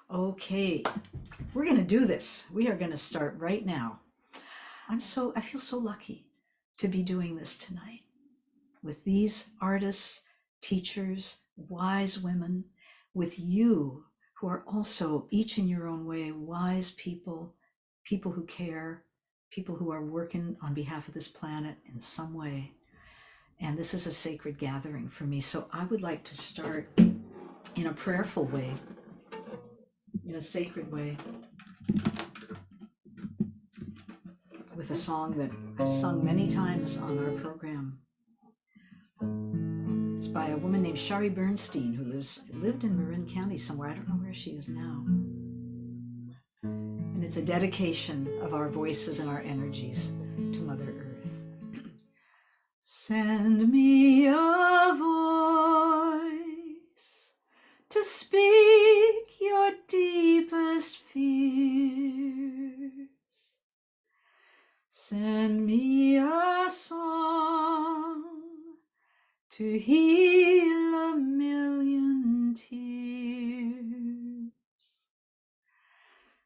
Okay, we're going to do this. We are going to start right now. I feel so lucky to be doing this tonight with these artists, teachers, wise women, with you who are also each in your own way wise people, people who care, people who are working on behalf of this planet in some way. And this is a sacred gathering for me. So I would like to start in a prayerful way, in a sacred way, with a song that I've sung many times on our program. It's by a woman named Shari Bernstein who lived in Marin County somewhere. I don't know where she is now. And it's a dedication of our voices and our energies to Mother Earth. Send me a voice to speak your deepest fears. Send me a song to heal a million tears.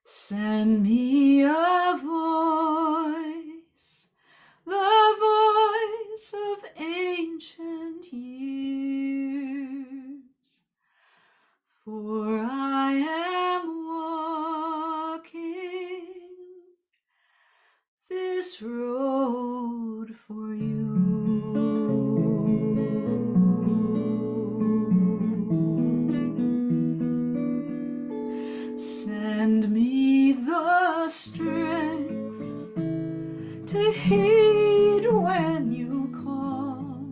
Send me a voice, the voice of ancient years. For I am walking this road for you. Send me the strength to heed when you call.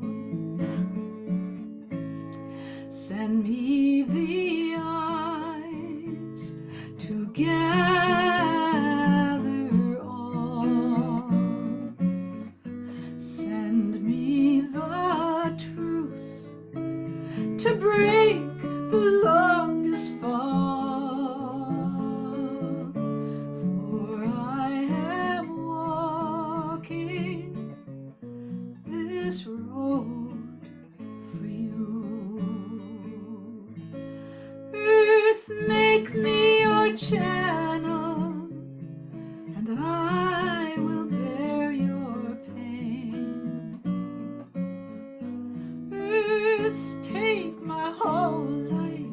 Send me the eyes to gather all. Send me the truth to break the longest fall. For I am walking this road for you. Earth, make me your channel, and I will bear your pain. Earth's take my whole life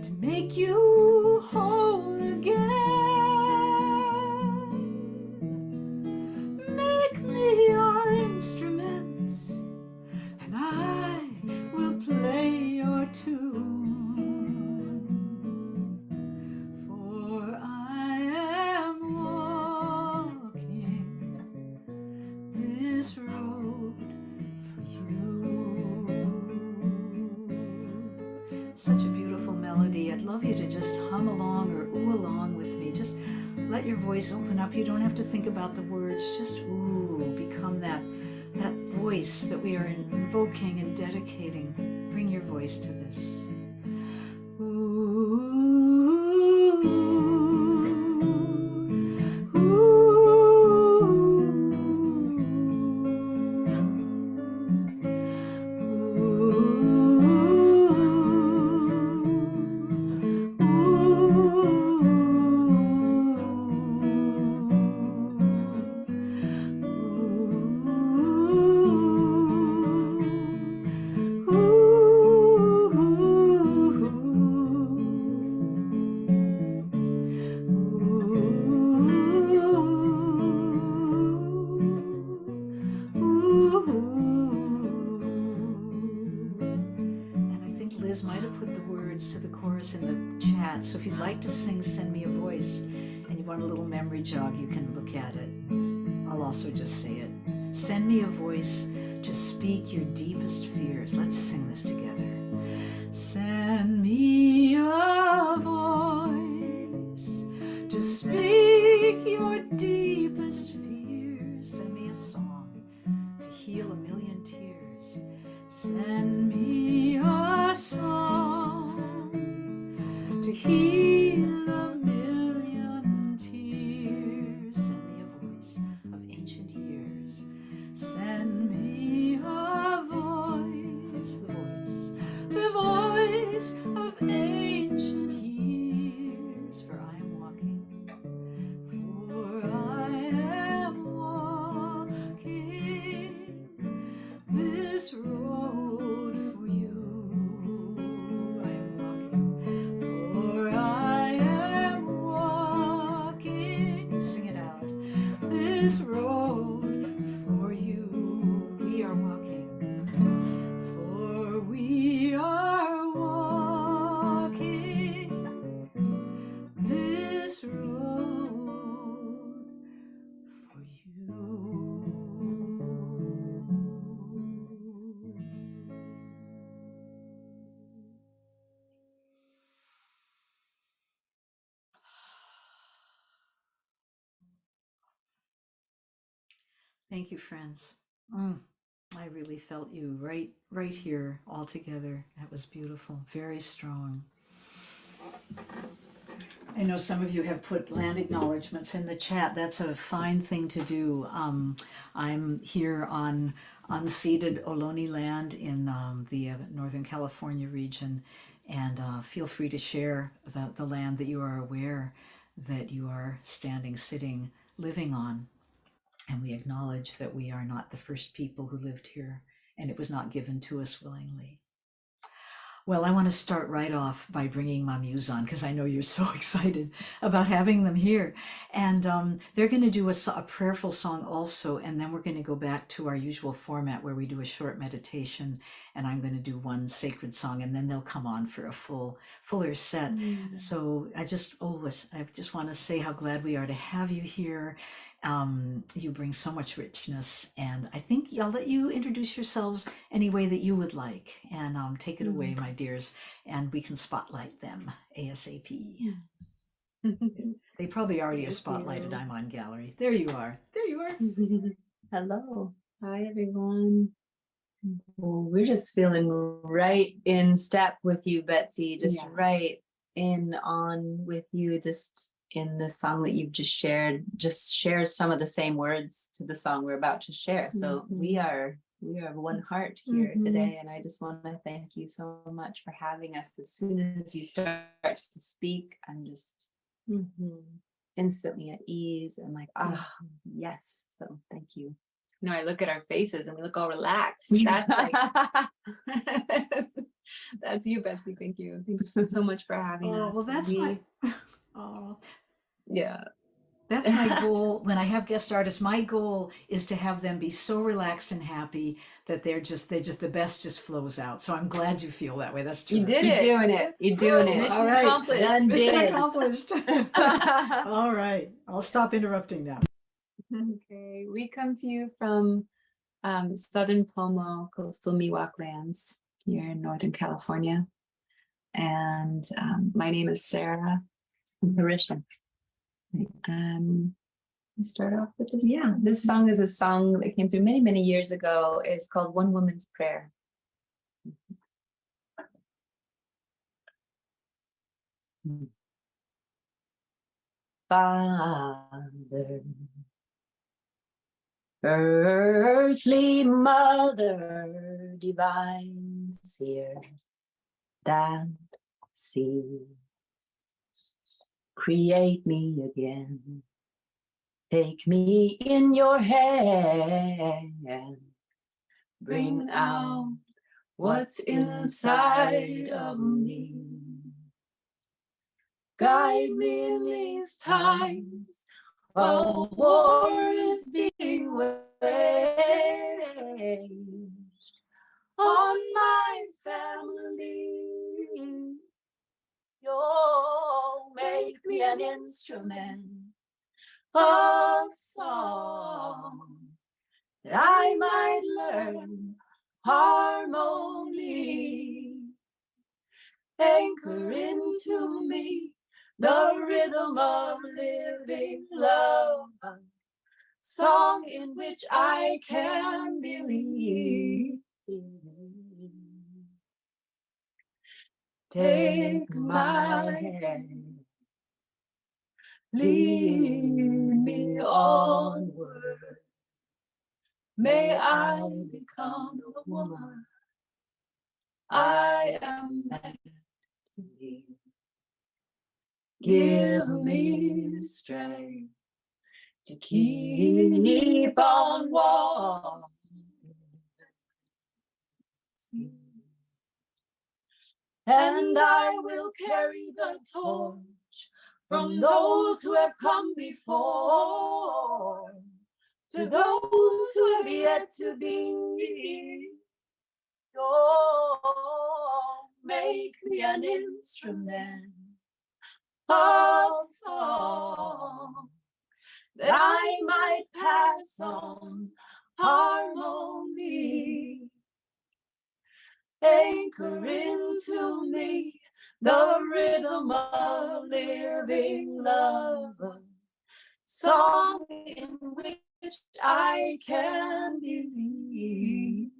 to make you whole again. Make me your instrument, and I will play your tune. For I am walking this road for you. Such a beautiful melody. I'd love you to just hum along or ooh along with me. Just let your voice open up. You don't have to think about the words. Just ooh, become that voice that we are invoking and dedicating. Bring your voice to this. Ooh. So if you'd like to sing Send Me a Voice and you want a little memory jog, you can look at it. I'll also just say it. Send me a voice to speak your deepest fears. Let's sing this together. Send me a voice to speak your deepest fears. Send me a song to heal a million tears. Send me a song to heal a million tears. Send me a voice of ancient years. Send me a voice, the voice of ancient years. Thank you, friends. I really felt you right here all together. That was beautiful. Very strong. I know some of you have put land acknowledgements in the chat. That's a fine thing to do. I'm here on unceded Ohlone land in the Northern California region, and feel free to share the land that you are aware that you are standing, sitting, living on. And we acknowledge that we are not the first people who lived here, and it was not given to us willingly. Well, I want to start right off by bringing MaMuse on because I know you're so excited about having them here. And they're going to do a prayerful song also, and then we're going to go back to our usual format where we do a short meditation, and I'm going to do one sacred song, and then they'll come on for a fuller set. So I just want to say how glad we are to have you here. You bring so much richness, and I think I'll let you introduce yourselves any way that you would like, and take it away, my dears, and we can spotlight them ASAP. They probably already are spotlighted. I'm on gallery. There you are. There you are. Hello. Hi, everyone. Well, we're just feeling right in step with you, Betsy, just right in on with you, just in the song that you've just shares some of the same words to the song we're about to share. So we are one heart here today, and I just want to thank you so much for having us. As soon as you start to speak, I'm just instantly at ease and like, yes. So thank you. No, I look at our faces and we look all relaxed. That's like, that's you, Betsy. Thank you. Thanks so much for having us. Well, that's yeah. That's my goal. When I have guest artists, my goal is to have them be so relaxed and happy that they just the best just flows out. So I'm glad you feel that way. That's true. You did You're it. doing it. You're doing it. Mission accomplished. Mission accomplished. All right. I'll stop interrupting now. Okay. We come to you from Southern Pomo, coastal Miwok lands here in Northern California. And my name is Sarah. I'm Parisha. Start off with this. Yeah, this song is a song that came through many, many years ago. It's called One Woman's Prayer. Father, earthly mother, divine seer, that sees, create me again. Take me in your hands, bring out what's inside of me. Guide me in these times while war is being waged on my family. You'll make me an instrument of song, that I might learn harmony. Anchor into me the rhythm of living love, song in which I can believe. Take my hand, lead me onward. May I become the woman I am meant to be. Give me strength to keep on walking. And I will carry the torch from those who have come before to those who have yet to be. Oh, make me an instrument of song, that I might pass on harmony. Anchor into me the rhythm of living love, song in which I can believe.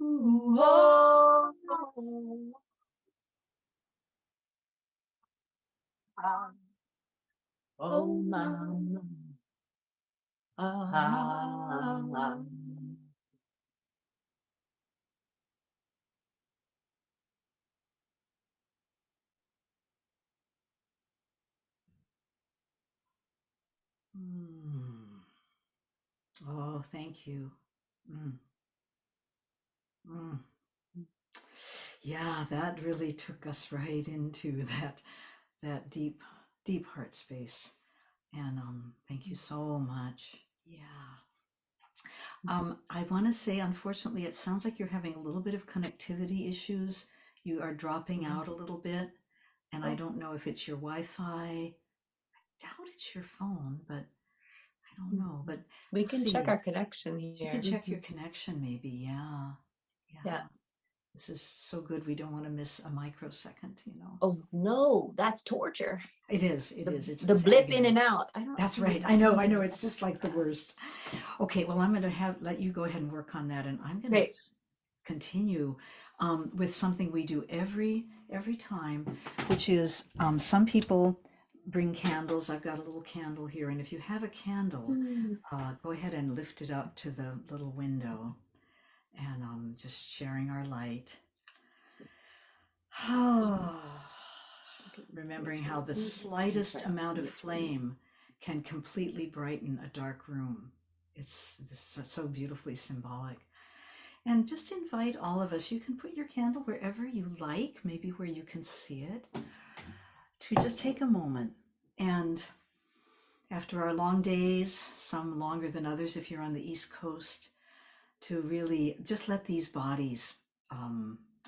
Ooh, oh, oh, mama. Mm. Oh, thank you. Mm. Mm. Yeah, that really took us right into that deep heart space. And thank you so much. Yeah. I want to say, unfortunately, it sounds like you're having a little bit of connectivity issues. You are dropping out a little bit, and I don't know if it's your Wi-Fi. I doubt it's your phone, but I don't know. But We we'll can check see. our connection here. You can check your connection, maybe. Yeah. Yeah. This is so good. We don't want to miss a microsecond, you know. Oh no, that's torture. It is. It is. It's the blip agony. in and out. I don't. That's right. I know. It's just like the worst. Okay. Well, I'm going to let you go ahead and work on that, and I'm going to continue with something we do every time, which is some people bring candles. I've got a little candle here, and if you have a candle, go ahead and lift it up to the little window, and just sharing our light. Remembering how the slightest amount of flame can completely brighten a dark room. It's so beautifully symbolic. And just invite all of us, you can put your candle wherever you like, maybe where you can see it, to just take a moment. And after our long days, some longer than others if you're on the East Coast, to really just let these bodies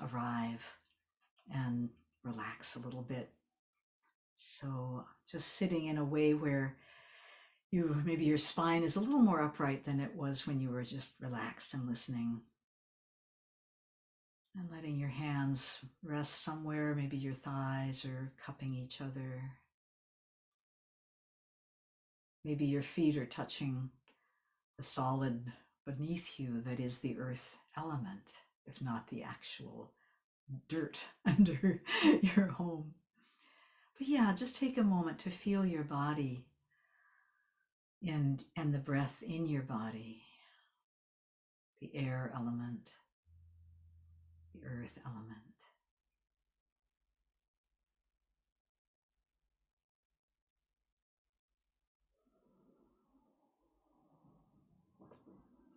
arrive and relax a little bit. So just sitting in a way where maybe your spine is a little more upright than it was when you were just relaxed and listening. And letting your hands rest somewhere, maybe your thighs are cupping each other. Maybe your feet are touching the solid beneath you that is the earth element, if not the actual dirt under your home. But yeah, just take a moment to feel your body and the breath in your body, the air element, the earth element.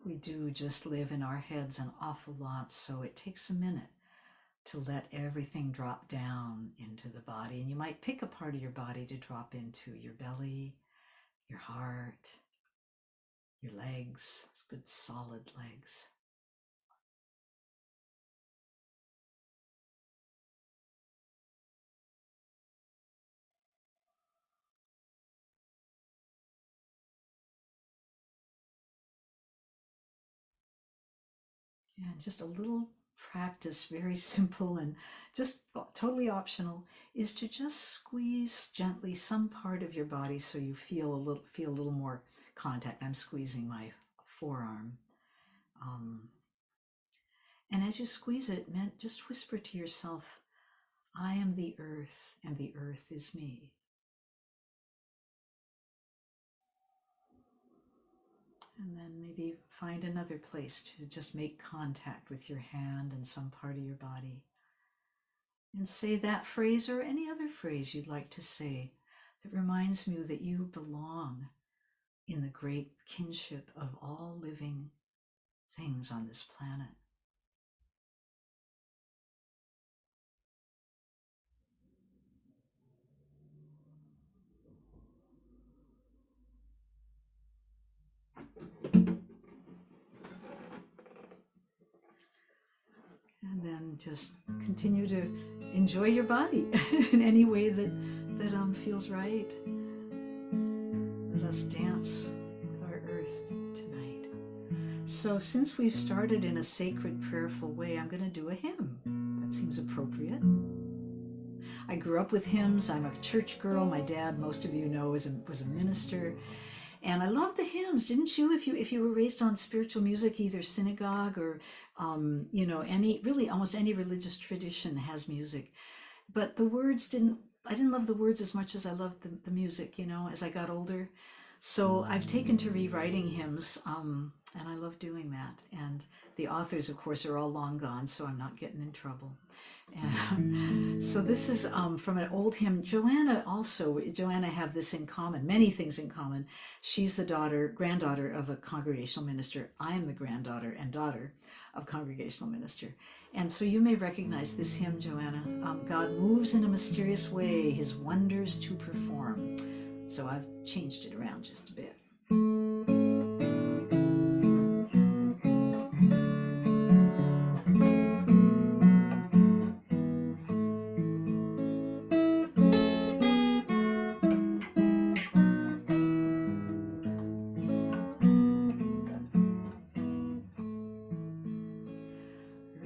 We do just live in our heads an awful lot, so it takes a minute to let everything drop down into the body. And you might pick a part of your body to drop into your belly, your heart, your legs. It's good solid legs. And just a little practice, very simple and just totally optional, is to just squeeze gently some part of your body so you feel a little more contact. I'm squeezing my forearm. And as you squeeze it, just whisper to yourself, I am the earth and the earth is me. And then maybe find another place to just make contact with your hand and some part of your body. And say that phrase or any other phrase you'd like to say that reminds you that you belong in the great kinship of all living things on this planet. And then just continue to enjoy your body in any way that feels right. Let us dance with our earth tonight. So since we've started in a sacred, prayerful way, I'm going to do a hymn. That seems appropriate. I grew up with hymns. I'm a church girl. My dad, most of you know, was a minister. And I love the hymns, didn't you? If you were raised on spiritual music, either synagogue or any really almost any religious tradition has music. But the words didn't. I didn't love the words as much as I loved the music. As I got older. So I've taken to rewriting hymns, and I love doing that. And the authors, of course, are all long gone, so I'm not getting in trouble. And so this is from an old hymn. Joanna have this in common, many things in common. She's the granddaughter of a congregational minister. I am the granddaughter and daughter of congregational minister. And so you may recognize this hymn, Joanna. God moves in a mysterious way, his wonders to perform. So I've changed it around just a bit.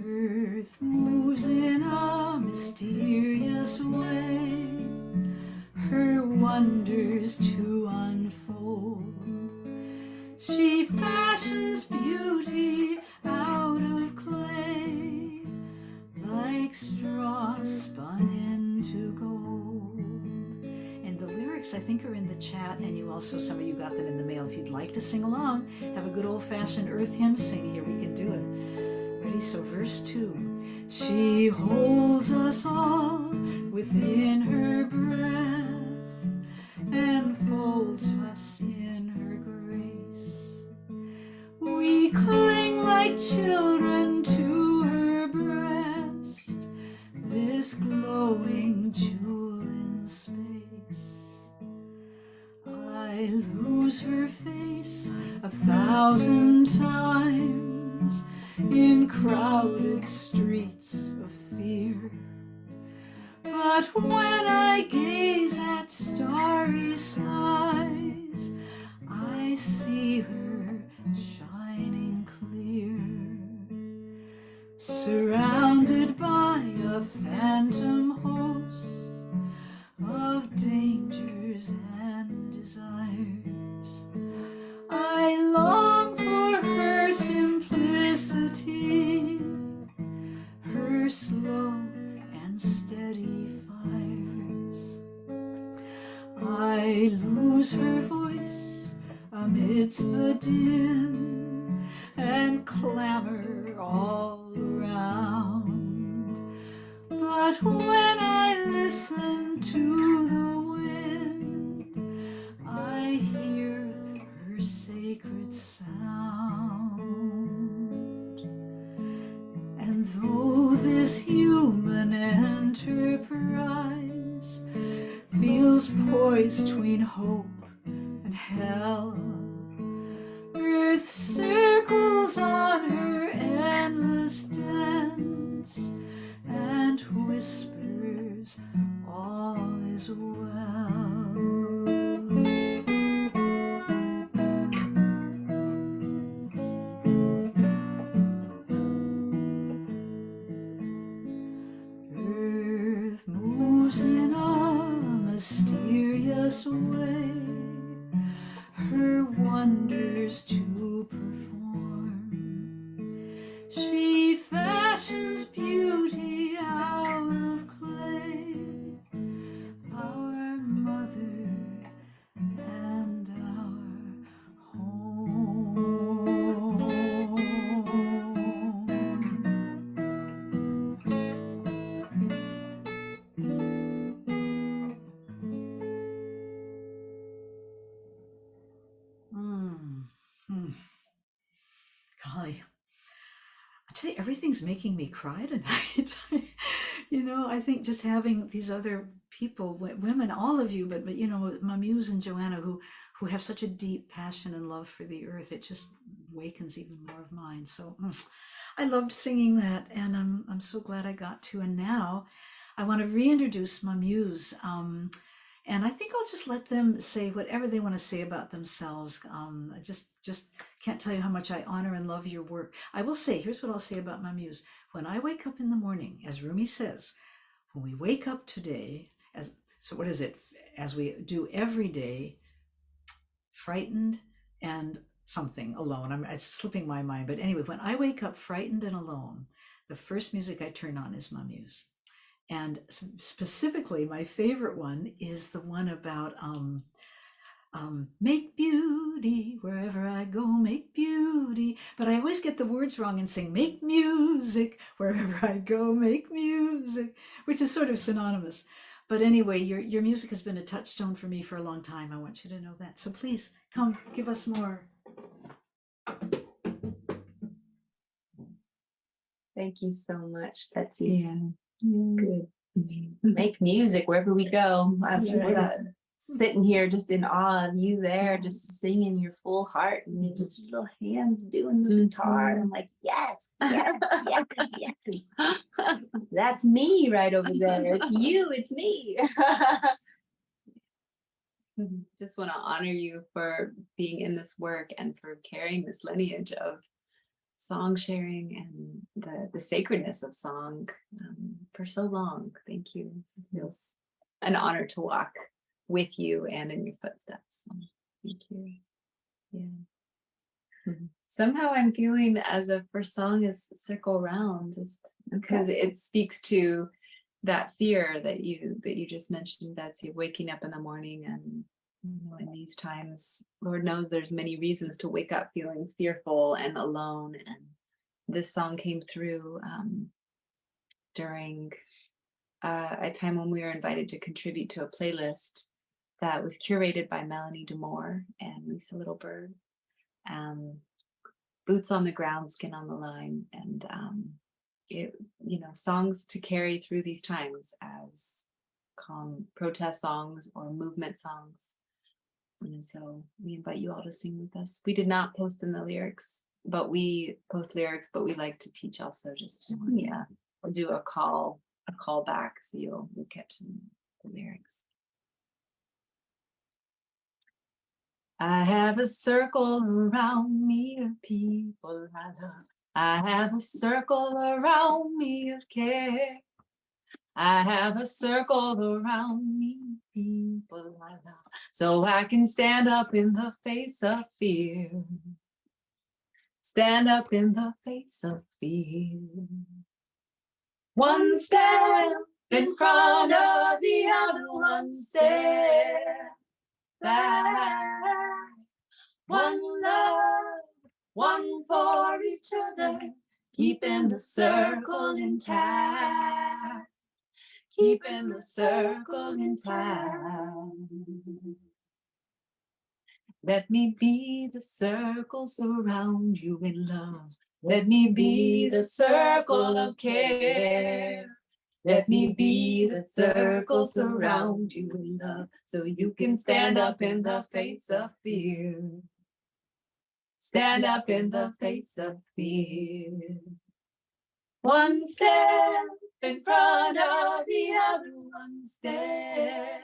Earth moves in a mysterious way, her wonders to unfold. She fashions beauty out of clay, like straw spun into gold. And the lyrics, I think, are in the chat, and some of you got them in the mail. If you'd like to sing along, have a good old-fashioned earth hymn sing here, we can do it. Ready? So verse 2. She holds us all within her breath and folds us in her grace. We cling like children to her breast, this glowing jewel in space. I lose her face 1,000 times in crowded streets of fear. But when I gaze at starry skies, I see her shining clear, surrounded by a phantom host of dangers and desires. I long for her simplicity, her slow and steady fires. I lose her voice amidst the din and clamor all around. But when I listen to the wind, I hear her sacred sound. And though this human enterprise feels poised between hope and hell, earth circles on her endless dance and whispers all is well. Earth moves in a mysterious way, her wonders to perform. She fashions beauty out of clay, our mother and our home. Golly, I tell you, everything's making me cry tonight. I think just having these other people, women, all of you, but MaMuse and Joanna, who have such a deep passion and love for the earth, it just wakens even more of mine. So I loved singing that, and I'm so glad I got to. And now I want to reintroduce MaMuse. And I think I'll just let them say whatever they want to say about themselves. I just can't tell you how much I honor and love your work. I will say, here's what I'll say about MaMuse. When I wake up in the morning, as Rumi says, when we wake up today, so what is it? As we do every day, frightened and something alone. It's slipping my mind. But anyway, when I wake up frightened and alone, the first music I turn on is MaMuse. And specifically, my favorite one is the one about make beauty wherever I go, make beauty. But I always get the words wrong and sing make music wherever I go, make music, which is sort of synonymous. But anyway, your music has been a touchstone for me for a long time. I want you to know that. So please come give us more. Thank you so much, Betsy. Yeah. Good. Make music wherever we go. We're sitting here just in awe of you there, just singing your full heart, and you just your little hands doing the guitar. I'm like, yes, yes, yes, yes. That's me right over there. It's you, it's me. Just want to honor you for being in this work and for carrying this lineage of song sharing and the sacredness of song for so long. Thank you. It feels an honor to walk with you and in your footsteps. So thank you. Yeah. Somehow I'm feeling as a first song is Circle Round, just because it speaks to that fear that you just mentioned, Betsy, waking up in the morning. And in these times, Lord knows there's many reasons to wake up feeling fearful and alone. And this song came through during a time when we were invited to contribute to a playlist that was curated by Melanie Demore and Lisa Littlebird. Boots on the ground, skin on the line, and songs to carry through these times as calm protest songs or movement songs. And so we invite you all to sing with us. We did not post in the lyrics, but we post lyrics, but we like to teach also, just to we'll do a call back, so you'll catch some the lyrics. I have a circle around me of people I love. I have a circle around me of care. I have a circle around me of people I love, so I can stand up in the face of fear. Stand up in the face of fear. One step in front of the other, one step back. One love, one for each other, keeping the circle intact. Keeping the circle intact. Let me be the circle surround you in love. Let me be the circle of care. Let me be the circle surround you in love, so you can stand up in the face of fear. Stand up in the face of fear. One step in front of the other, one step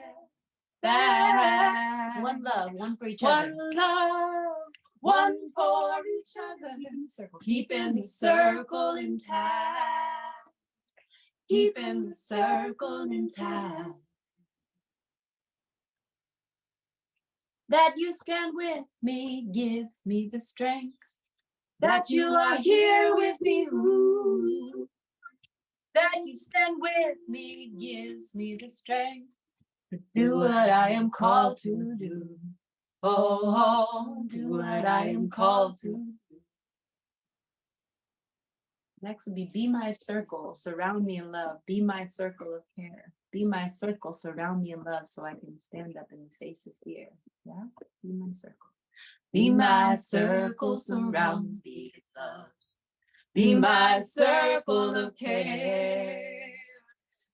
back. One love, one for each other. One love, one for each other. Keeping the circle intact. Keeping the circle intact. That you stand with me gives me the strength. That you are here with me. Ooh. That you stand with me gives me the strength to do what I am called to do. Oh, do what I am called to do. Next would be my circle, surround me in love. Be my circle of care. Be my circle, surround me in love, so I can stand up in the face of fear. Yeah, be my circle. Be my circle, surround me in love. Be my circle of care.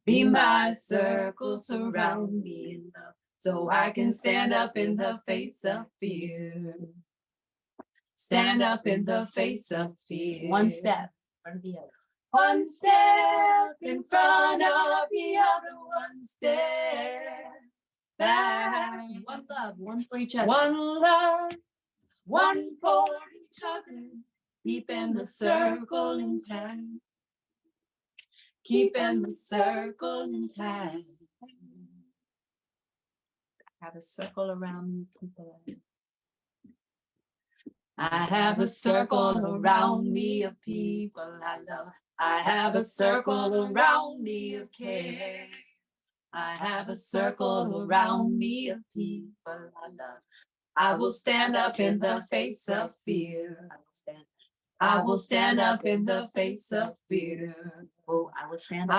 Be my circle, surround me in love, so I can stand up in the face of fear. Stand up in the face of fear. One step in front of the other. One step in front of the other, one step back. One love, one for each other. One love, one for each other, keeping the circle intact. keeping the circle intact. Have a circle around people. I have a circle around me of people I love. I have a circle around me of care. I have a circle around me of people I love. I will stand up in the face of fear. I will stand up in the face of fear. Oh, I will stand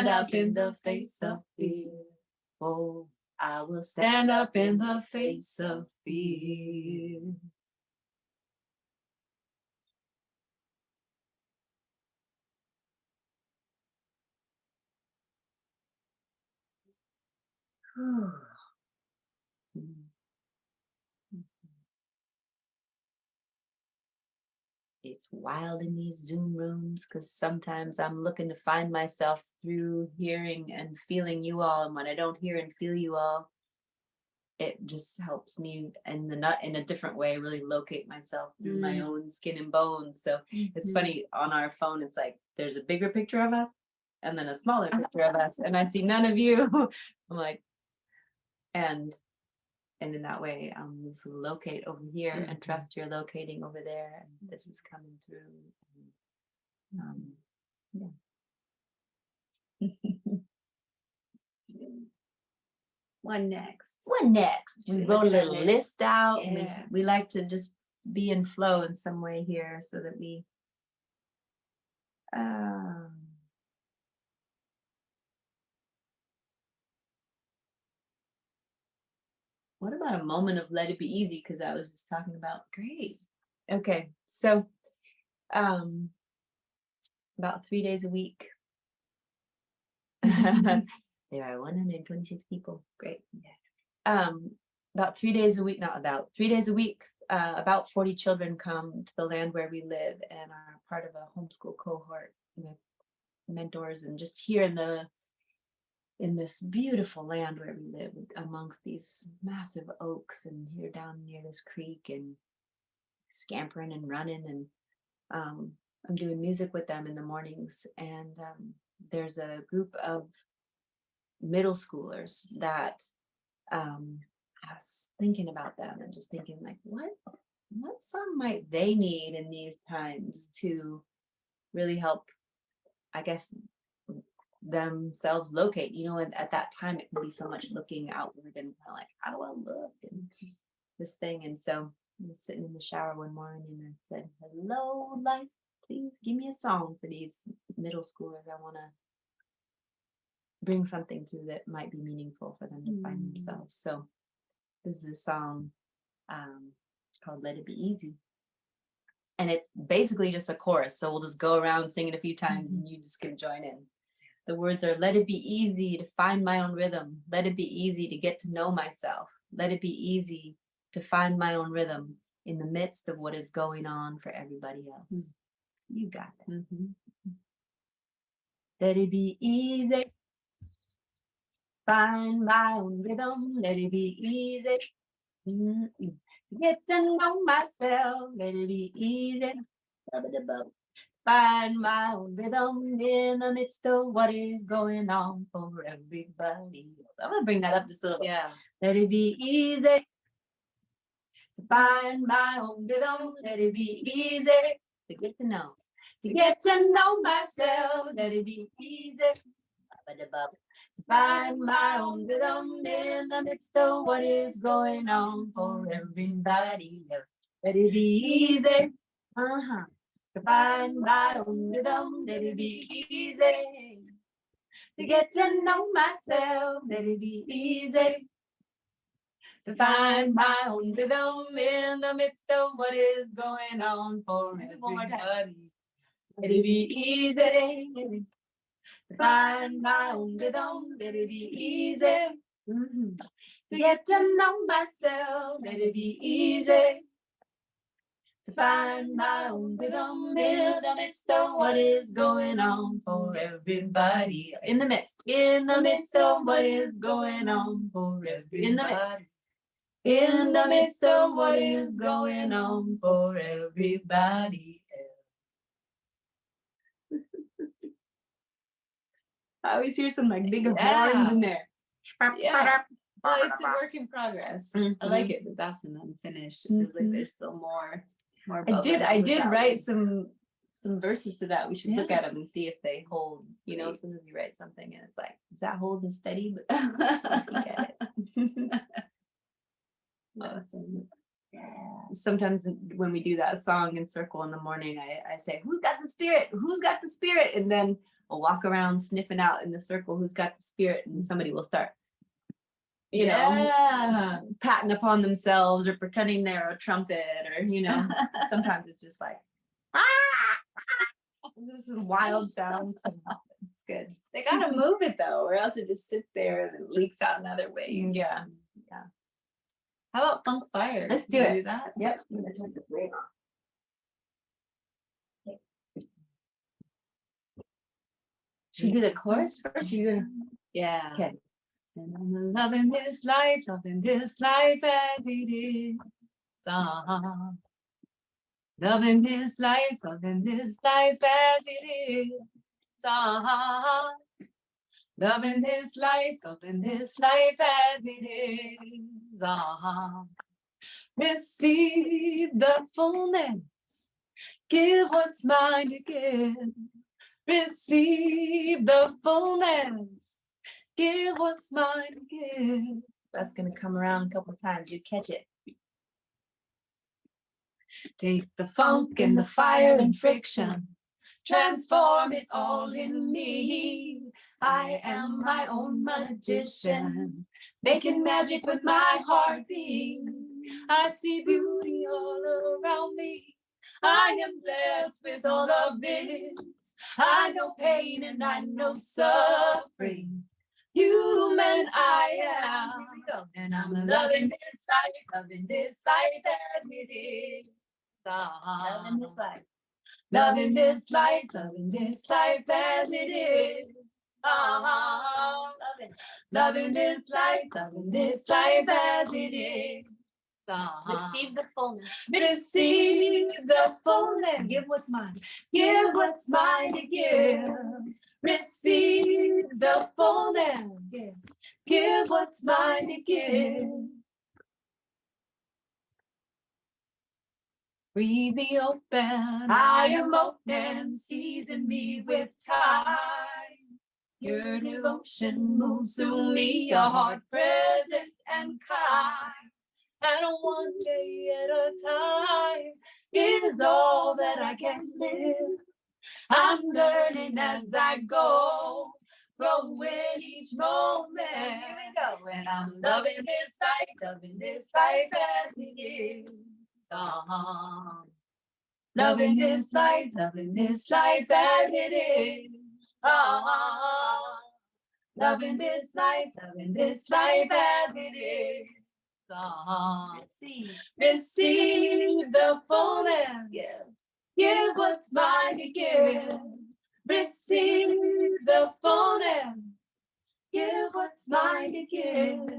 up in the face of fear. Oh, I will stand up in the face of fear. It's wild in these Zoom rooms because sometimes I'm looking to find myself through hearing and feeling you all. And when I don't hear and feel you all, it just helps me in a different way really locate myself through my own skin and bones. So it's funny, on our phone, it's like there's a bigger picture of us and then a smaller picture of us, and I see none of you. I'm like, and in that way, just locate over here and trust you're locating over there, and this is coming through. And, yeah. One next. We wrote a little list out. Yeah. We like to just be in flow in some way here so that we what about a moment of let it be easy? Because I was just talking about. Great. Okay, so about 3 days a week. There are 126 people. Great. About 3 days a week, not about 3 days a week, about 40 children come to the land where we live and are part of a homeschool cohort, mentors, and just here in this beautiful land where we live amongst these massive oaks, and here down near this creek, and scampering and running, and I'm doing music with them in the mornings, and there's a group of middle schoolers that I was thinking about them and just thinking like, what song might they need in these times to really help, I guess, themselves locate, and at that time it can be so much looking outward and kind of like, how do I look and this thing. And so I was sitting in the shower one morning and I said, hello life, please give me a song for these middle schoolers. I want to bring something through that might be meaningful for them to find themselves. So this is a song called Let It Be Easy. And it's basically just a chorus. So we'll just go around singing a few times and you just can join in. The words are, let it be easy to find my own rhythm. Let it be easy to get to know myself. Let it be easy to find my own rhythm in the midst of what is going on for everybody else. You got that. Let it be easy. Find my own rhythm. Let it be easy. To get to know myself. Let it be easy. Find my own rhythm in the midst of what is going on for everybody. I'm gonna bring that up just a little bit. Yeah. Let it be easy to find my own rhythm. Let it be easy to get to know myself. Let it be easy to find my own rhythm in the midst of what is going on for everybody else. Let it be easy. To find my own rhythm, let it be easy. To get to know myself, let it be easy. To find my own rhythm in the midst of what is going on for everybody. Let it be easy. To find my own rhythm, let it be easy. To get to know myself, let it be easy. To find my own rhythm in the midst of what is going on for everybody. In the midst of what is going on for everybody. In the midst of what is going on for everybody else. I always hear some like big Yeah. horns in there. Yeah. Well, it's a work in progress. I like it, but that's an unfinished. It feels like there's still more. I did write some verses to that. We should look at them and see if they hold. You know, sometimes you write something and it's like, does that hold and steady? But look at it. Awesome. Sometimes when we do that song in circle in the morning, I say, who's got the spirit? Who's got the spirit? And then I'll walk around sniffing out in the circle who's got the spirit, and somebody will start, you know, patting upon themselves or pretending they're a trumpet, or, you know, sometimes it's just like, this is wild sounds. It's good. They gotta move it though, or else it just sits there and it leaks out in other ways. Yeah. How about Funk Fire? Let's do Can it. you do that? Yep. I'm gonna turn the flame on. Should we do the chorus first? Yeah. Okay. And I'm loving this life as it is. Loving this life as it is. Loving this life as it is. Receive the fullness. Give what's mine to give. Receive the fullness. Give what's mine to give. That's gonna come around a couple times. You catch it. Take the funk and the fire and friction. Transform it all in me. I am my own magician, making magic with my heartbeat. I see beauty all around me. I am blessed with all of this. I know pain and I know suffering. Human I am, and I'm loving this life as it is. Loving this life. Loving this life as it is. Loving this life as it is. Receive the fullness. Receive the fullness. Give what's mine. Give what's mine to give. Receive the fullness. Give what's mine to give. Breathe me open. I am open. Season me with time. Your devotion moves through me. Your heart present and kind. And one day at a time is all that I can live. I'm learning as I go, growing each moment. Here we go. And I'm loving this life as it is. Loving this life as it is. Loving this life as it is. Receive the fullness. Give what's mine to give. Receive the fullness. Give what's mine to give.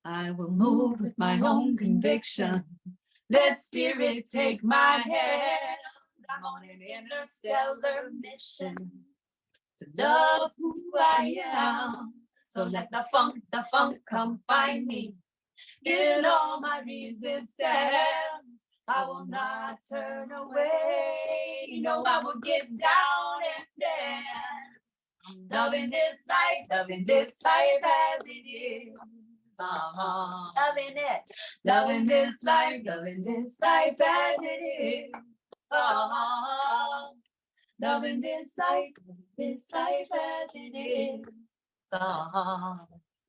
I will move with my own conviction. Let spirit take my hand. I'm on an interstellar mission to love who I am. So let the funk come find me in all my resistance. I will not turn away. No, I will get down and dance. I'm loving this life as it is. Loving it. Loving this life as it is. Loving this life as it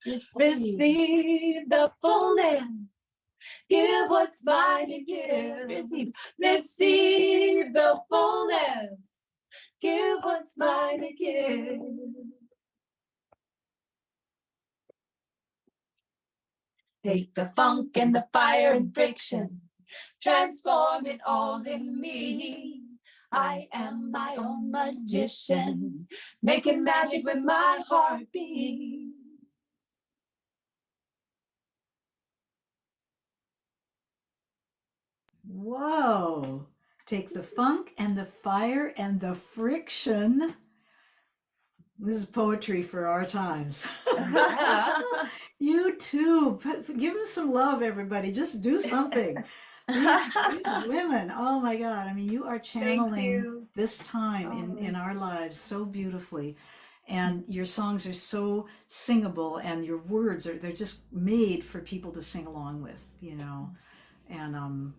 is. Receive the fullness. Give what's mine to give. Receive the fullness. Give what's mine to give. Take the funk and the fire and friction. Transform it all in me. I am my own magician, making magic with my heartbeat. Whoa. Take the funk and the fire and the friction. This is poetry for our times. You too. Give them some love, everybody. Just do something. These women, oh my God. I mean, you are channeling this time in our lives so beautifully. And your songs are so singable, and your words they're just made for people to sing along with, you know. And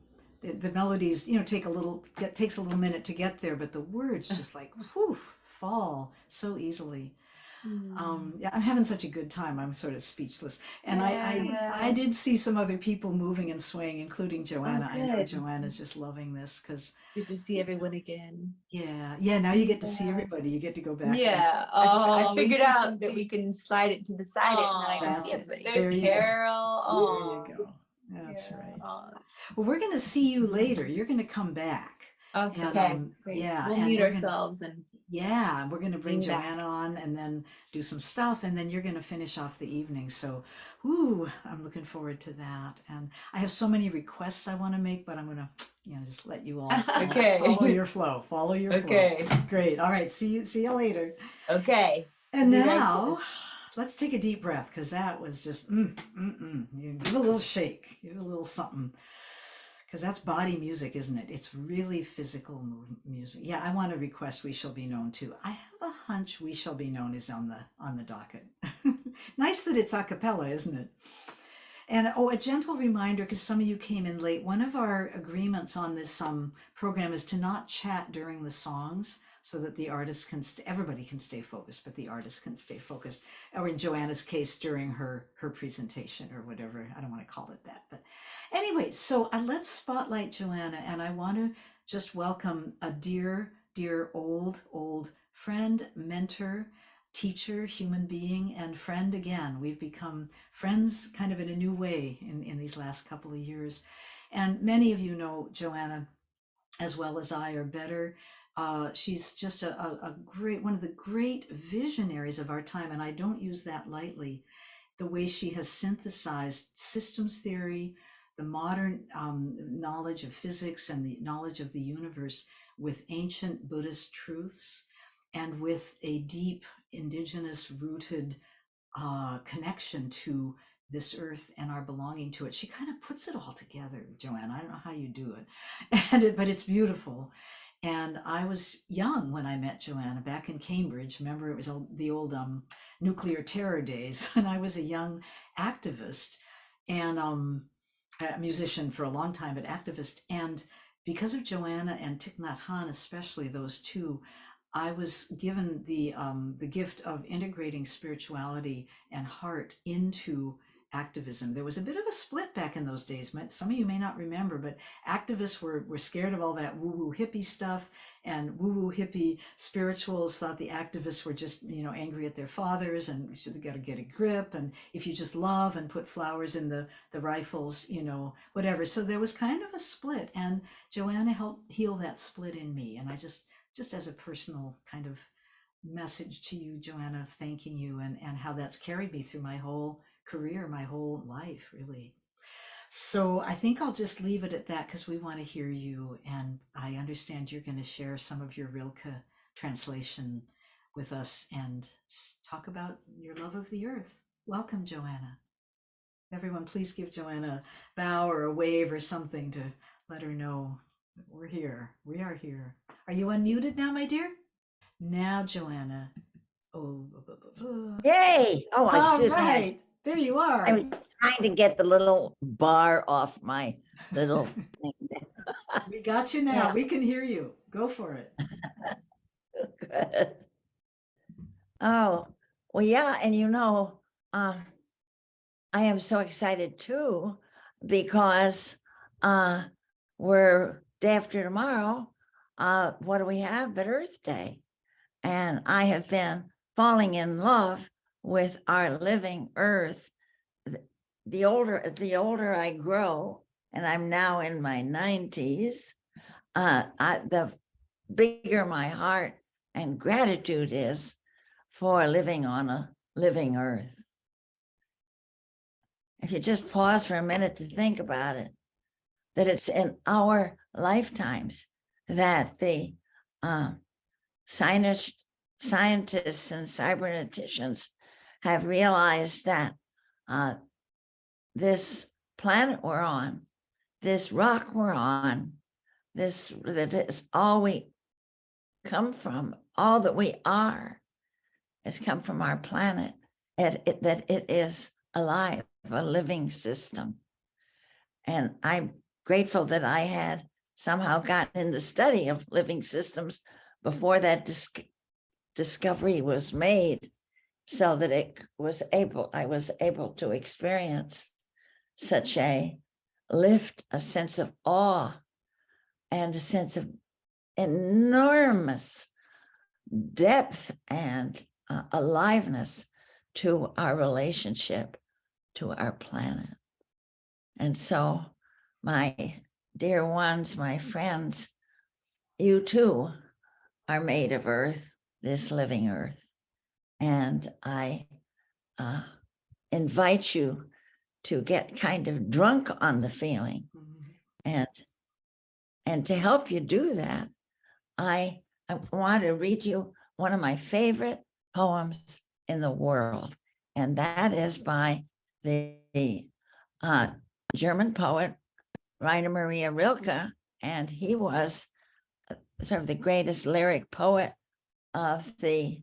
the melodies, you know, takes a little minute to get there, but the words just like poof, fall so easily. Yeah, I'm having such a good time. I'm sort of speechless. And I did see some other people moving and swaying, including Joanna. I know good. Joanna's just loving this because Good to see everyone again. yeah, now you get to see everybody. You get to go back. Yeah. I we figured see out some that we big- can slide it to the side and then I can That's see it. everybody. There's There you go. Carol. There you go. That's Yeah. right. Well, we're going to see you later. You're going to come back. Awesome. And, Okay, Great. yeah, We'll and mute we're gonna- ourselves and Yeah, we're going to bring Bring back. Joanna on and then do some stuff, and then you're going to finish off the evening. So, I'm looking forward to that. And I have so many requests I want to make, but I'm going to, just let you all Okay. follow your flow. Follow your flow. Okay. Great. All right. See you later. Okay. And Be right now, let's take a deep breath because that was just You give a little shake, give a little something. Because that's body music, isn't it? It's really physical music. Yeah, I want to request "We Shall Be Known" too. I have a hunch "We Shall Be Known" is on the docket. Nice that it's a cappella, isn't it? And a gentle reminder, because some of you came in late. One of our agreements on this program is to not chat during the songs, so that the artist everybody can stay focused, but the artist can stay focused. Or in Joanna's case, during her presentation or whatever. I don't want to call it that, but anyway. So let's spotlight Joanna, and I want to just welcome a dear old friend, mentor, teacher, human being, and friend again. We've become friends kind of in a new way in these last couple of years. And many of you know Joanna as well as I, or better. She's just a great, one of the great visionaries of our time, and I don't use that lightly. The way she has synthesized systems theory, the modern knowledge of physics and the knowledge of the universe with ancient Buddhist truths, and with a deep indigenous rooted connection to this earth and our belonging to it. She kind of puts it all together, Joanna. I don't know how you do it, but it's beautiful. And I was young when I met Joanna back in Cambridge. Remember, it was the old nuclear terror days, and I was a young activist and a musician for a long time, but activist. And because of Joanna and Thich Nhat Hanh, especially those two, I was given the gift of integrating spirituality and heart into activism. There was a bit of a split back in those days. Some of you may not remember, but activists were scared of all that woo-woo hippie stuff, and woo-woo hippie spirituals thought the activists were just, angry at their fathers and they got to get a grip. And if you just love and put flowers in the rifles, whatever. So there was kind of a split, and Joanna helped heal that split in me. And I just as a personal kind of message to you, Joanna, of thanking you and how that's carried me through my whole career, my whole life, really. So I think I'll just leave it at that because we want to hear you. And I understand you're going to share some of your Rilke translation with us and talk about your love of the earth. Welcome, Joanna. Everyone, please give Joanna a bow or a wave or something to let her know that we're here. We are here. Are you unmuted now, my dear? Now, Joanna. Oh, Yay! Oh, excuse right. me. There you are. I was trying to get the little bar off my little thing. We got you now. Yeah. We can hear you. Go for it. Good. Oh, well, yeah. And I am so excited too, because we're day after tomorrow. What do we have but Earth Day? And I have been falling in love with our living earth. The older I grow, and I'm now in my 90s, the bigger my heart and gratitude is for living on a living earth. If you just pause for a minute to think about it, that it's in our lifetimes that the scientists and cyberneticians have realized that this planet we're on, this rock we're on, that is all we come from, all that we are has come from our planet, that it is alive, a living system. And I'm grateful that I had somehow gotten in the study of living systems before that discovery was made, so that I was able to experience such a lift, a sense of awe, and a sense of enormous depth and aliveness to our relationship to our planet. And so, my dear ones, my friends, you too are made of earth, this living earth. And I invite you to get kind of drunk on the feeling. And to help you do that, I want to read you one of my favorite poems in the world. And that is by the German poet, Rainer Maria Rilke. And he was sort of the greatest lyric poet of the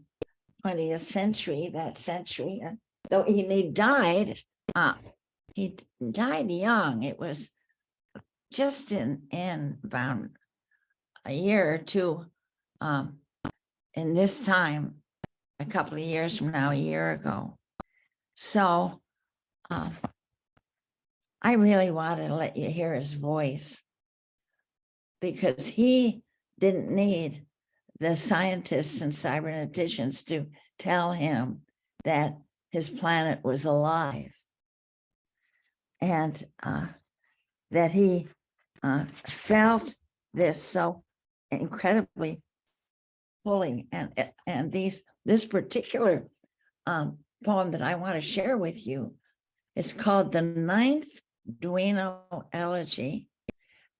20th century, that century. Though he died young. It was just in about a year or two, in this time, a couple of years from now, a year ago. So I really wanted to let you hear his voice, because he didn't need the scientists and cyberneticians to tell him that his planet was alive, and that he felt this so incredibly fully. And this particular poem that I want to share with you is called the Ninth Duino Elegy,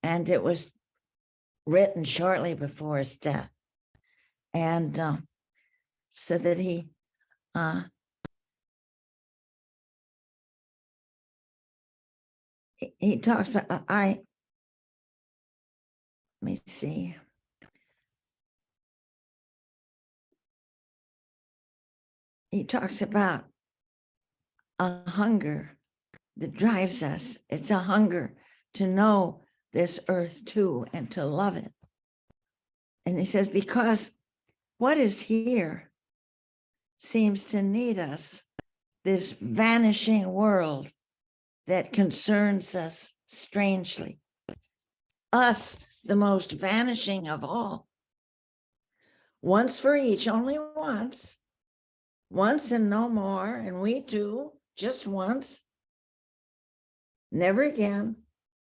and it was written shortly before his death. And so that he talks about, let me see. He talks about a hunger that drives us. It's a hunger to know this earth too and to love it. And he says, because what is here seems to need us, this vanishing world that concerns us strangely. Us, the most vanishing of all. Once for each, only once and no more, and we too, just once, never again,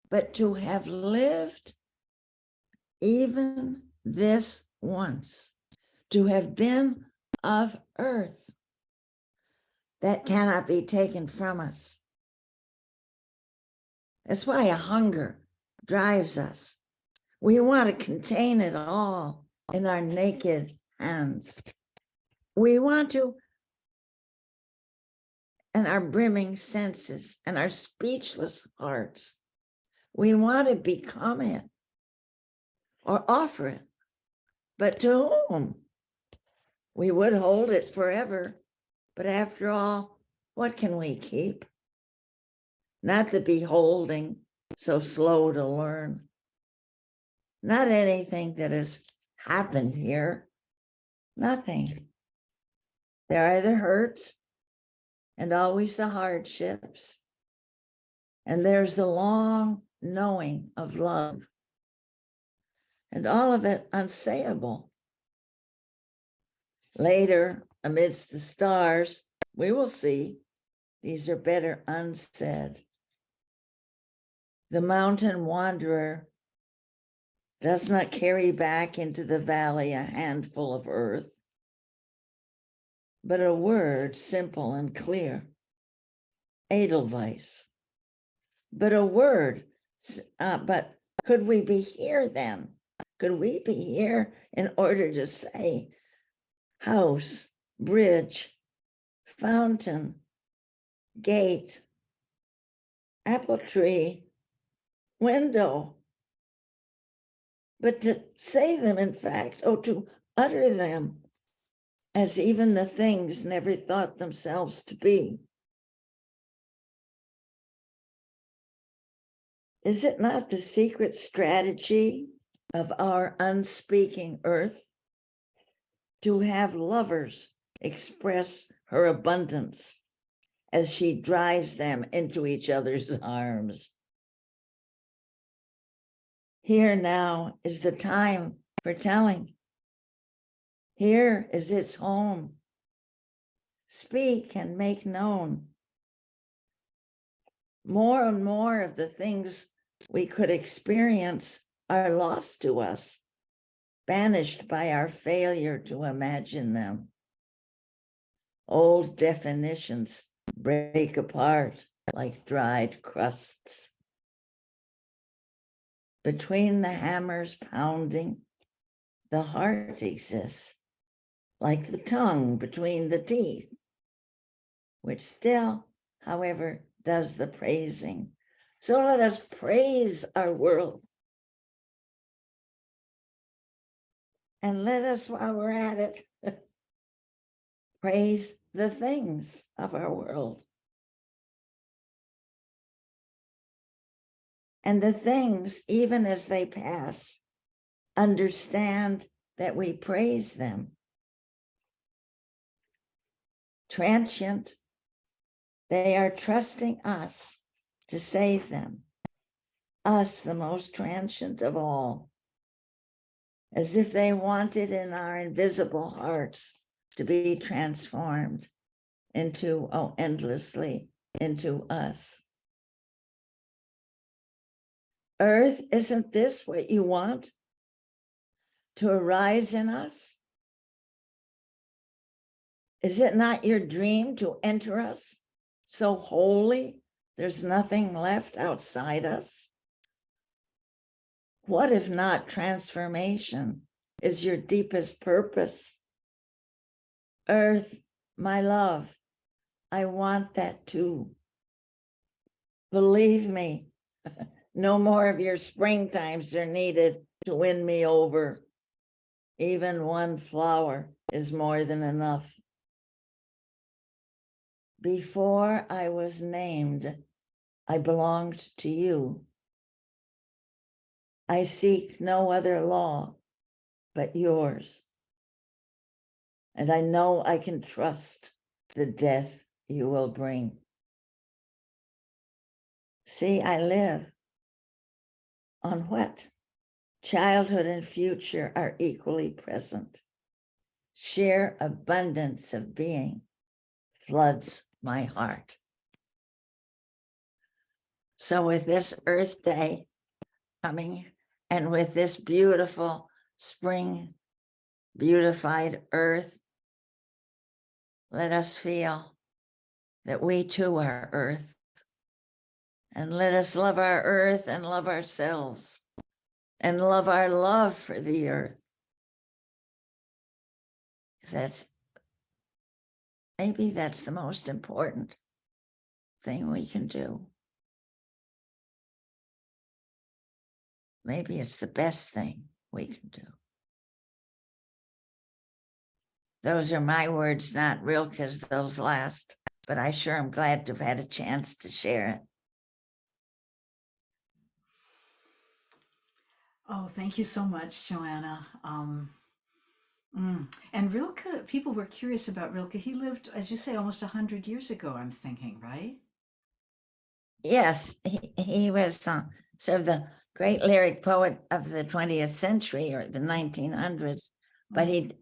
but to have lived even this once, to have been of earth, that cannot be taken from us. That's why a hunger drives us. We want to contain it all in our naked hands. We want to, and our brimming senses and our speechless hearts, we want to become it or offer it. But to whom? We would hold it forever. But after all, what can we keep? Not the beholding, so slow to learn. Not anything that has happened here. Nothing. There are the hurts and always the hardships. And there's the long knowing of love. And all of it unsayable. Later, amidst the stars, we will see these are better unsaid. The mountain wanderer does not carry back into the valley a handful of earth, but a word simple and clear, Edelweiss. But a word, but could we be here then, could we be here in order to say house, bridge, fountain, gate, apple tree, window, but to say them, in fact, to utter them as even the things never thought themselves to be. Is it not the secret strategy of our unspeaking earth to have lovers express her abundance as she drives them into each other's arms? Here now is the time for telling. Here is its home. Speak and make known. More and more of the things we could experience are lost to us, banished by our failure to imagine them. Old definitions break apart like dried crusts. Between the hammers pounding, the heart exists, like the tongue between the teeth, which still, however, does the praising. So let us praise our world. And let us, while we're at it, praise the things of our world. And the things, even as they pass, understand that we praise them. Transient, they are trusting us to save them, us, the most transient of all, as if they wanted in our invisible hearts to be transformed into, endlessly into us. Earth, isn't this what you want to arise in us? Is it not your dream to enter us so wholly there's nothing left outside us? What if not transformation is your deepest purpose? Earth, my love, I want that too. Believe me, no more of your springtimes are needed to win me over. Even one flower is more than enough. Before I was named, I belonged to you. I seek no other law but yours. And I know I can trust the death you will bring. See, I live on what? Childhood and future are equally present. Sheer abundance of being floods my heart. So with this Earth Day coming, and with this beautiful spring, beautified earth, let us feel that we too are earth. And let us love our earth and love ourselves and love our love for the earth. Maybe that's the most important thing we can do. Maybe it's the best thing we can do. Those are my words, not Rilke's, those last, but I sure am glad to have had a chance to share it. Oh, thank you so much, Joanna. And Rilke, people were curious about Rilke. He lived, as you say, almost 100 years ago, I'm thinking, right? Yes, he was sort of the great lyric poet of the 20th century or the 1900s, but he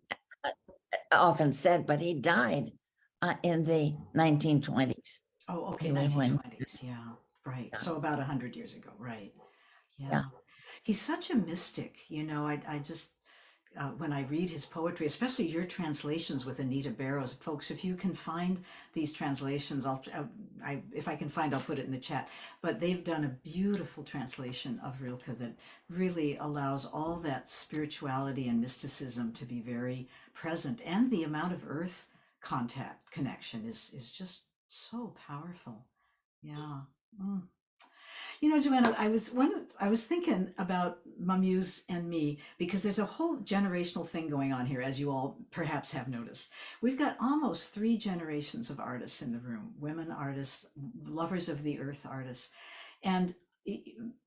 often said, but he died in the 1920s. Oh, okay, 1920s, yeah, right. Yeah. So about 100 years ago, right. Yeah. Yeah. He's such a mystic, I just, when I read his poetry, especially your translations with Anita Barrows. Folks, if you can find these translations, if I can find, I'll put it in the chat. But they've done a beautiful translation of Rilke that really allows all that spirituality and mysticism to be very present, and the amount of earth connection is just so powerful. Yeah. Mm. You know, Joanna, I was thinking about MaMuse and me because there's a whole generational thing going on here, as you all perhaps have noticed. We've got almost 3 generations of artists in the room, women artists, lovers of the earth artists. And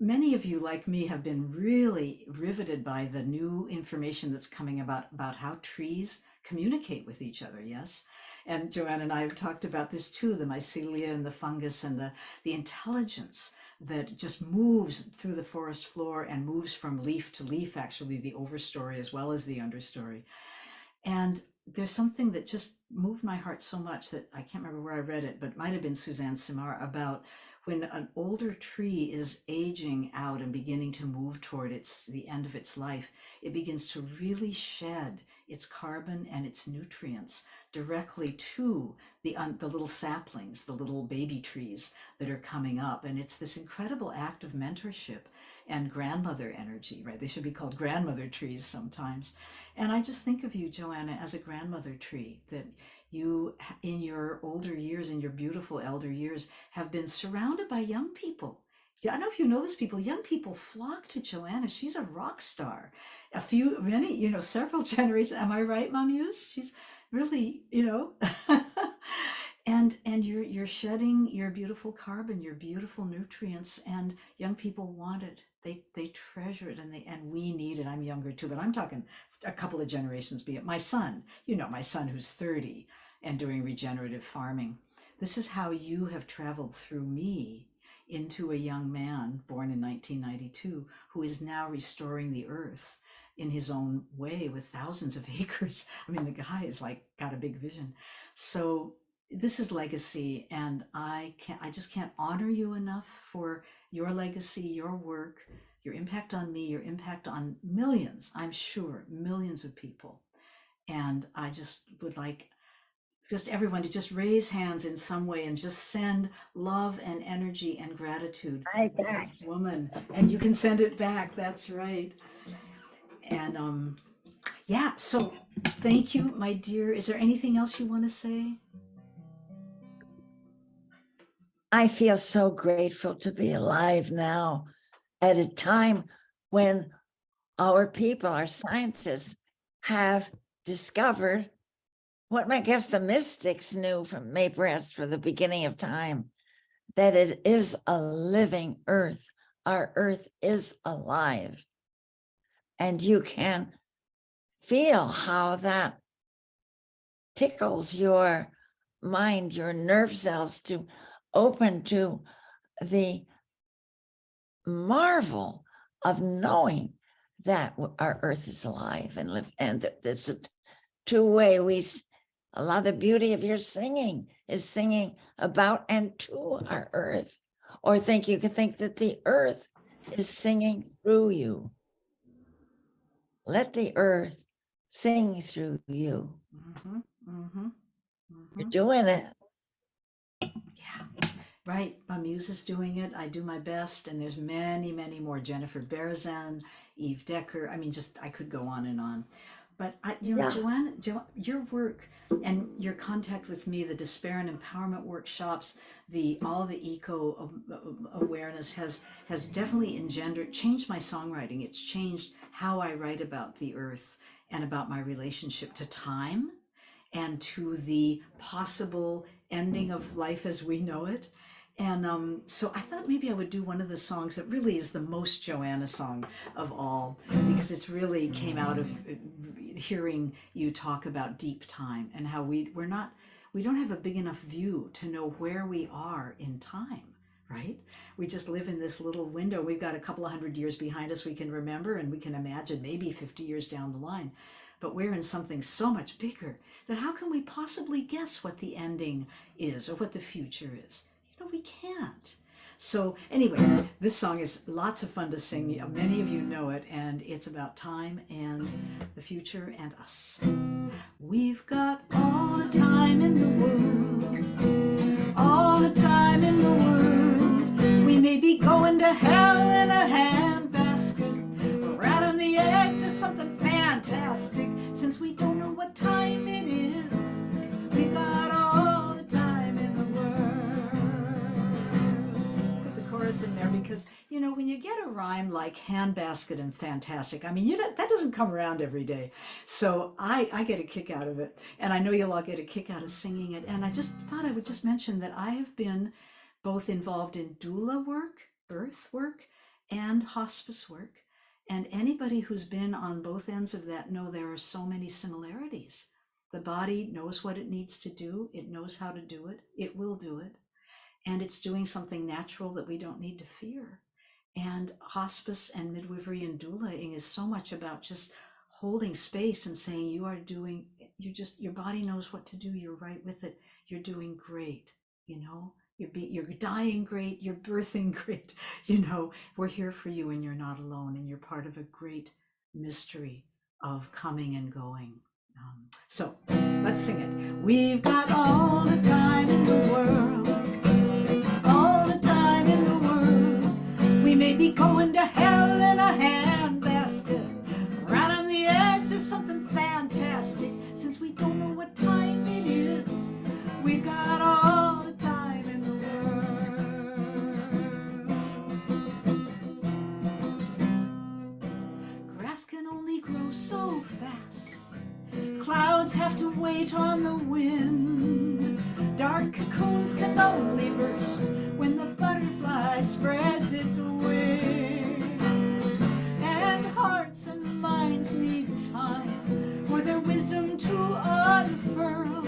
many of you, like me, have been really riveted by the new information that's coming about how trees communicate with each other, yes? And Joanna and I have talked about this too, the mycelia and the fungus and the intelligence that just moves through the forest floor and moves from leaf to leaf, actually, the overstory as well as the understory. And there's something that just moved my heart so much that I can't remember where I read it, but it might have been Suzanne Simard, about when an older tree is aging out and beginning to move toward the end of its life, it begins to really shed its carbon and its nutrients directly to the little saplings, the little baby trees that are coming up. And it's this incredible act of mentorship and grandmother energy, right? They should be called grandmother trees sometimes. And I just think of you, Joanna, as a grandmother tree, that you, in your older years, in your beautiful elder years, have been surrounded by young people. I don't know if you know this, young people flock to Joanna. She's a rock star. Several generations. Am I right, MaMuse? She's really, and you're shedding your beautiful carbon, your beautiful nutrients, and young people want it. They treasure it, and we need it. I'm younger too, but I'm talking a couple of generations. Be it my son, my son who's 30 and doing regenerative farming. This is how you have traveled through me into a young man born in 1992 who is now restoring the earth in his own way with thousands of acres. I mean, the guy is got a big vision. So this is legacy, and I just can't honor you enough for your legacy, your work, your impact on me, your impact on millions, I'm sure, millions of people. And I just would like just everyone to just raise hands in some way and just send love and energy and gratitude Right to back. this woman. And you can send it back. That's right. And yeah, so thank you, my dear. Is there anything else you want to say? I feel so grateful to be alive now at a time when our people, our scientists, have discovered what I guess the mystics knew from perhaps for the beginning of time, that it is a living earth. Our earth is alive. And you can feel how that tickles your mind, your nerve cells to open to the marvel of knowing that our earth is alive and live, and there's a two-way. A lot of the beauty of your singing is singing about and to our earth, or you could think that the earth is singing through you. Let the earth sing through you. Mm-hmm, mm-hmm, mm-hmm. You're doing it. Yeah, right. MaMuse is doing it. I do my best, and there's many, many more. Jennifer Berzan, Eve Decker. I mean, I could go on and on. But Joanna, your work and your contact with me, the despair and empowerment workshops, all the eco awareness has definitely changed my songwriting. It's changed how I write about the earth and about my relationship to time and to the possible ending of life as we know it. And so I thought maybe I would do one of the songs that really is the most Joanna song of all, because it's really came out of hearing you talk about deep time and how we don't have a big enough view to know where we are in time, right? We just live in this little window. We've got a couple of 100 years behind us we can remember, and we can imagine maybe 50 years down the line. But we're in something so much bigger that how can we possibly guess what the ending is or what the future is? We can't. So anyway, this song is lots of fun to sing. Many of you know it, and it's about time and the future and us. We've got all the time in the world, all the time in the world. We may be going to hell in a handbasket, or right on the edge of something fantastic. Since we don't know what time it is, we've got all the time in the world. Put the chorus in there because, you know, when you get a rhyme like handbasket and fantastic, I mean, that doesn't come around every day. So I get a kick out of it. And I know you'll all get a kick out of singing it. And I just thought I would just mention that I have been both involved in doula work, birth work, and hospice work. And anybody who's been on both ends of that know there are so many similarities. The body knows what it needs to do. It knows how to do it. It will do it. And it's doing something natural that we don't need to fear. And hospice and midwifery and doulaing is so much about just holding space and saying, your body knows what to do. You're right with it. You're doing great. You know, you're dying great. You're birthing great. You know, we're here for you and you're not alone. And you're part of a great mystery of coming and going. So let's sing it. We've got all the time in the world, all the time in the world. We may be going to hell in a handbasket, right on the edge of something fantastic. Since we don't know what time it is, we've got all the time in the world. Grass can only grow so fast. Clouds have to wait on the wind. Dark cocoons can only burst when the butterfly spreads its wings. And hearts and minds need time for their wisdom to unfurl,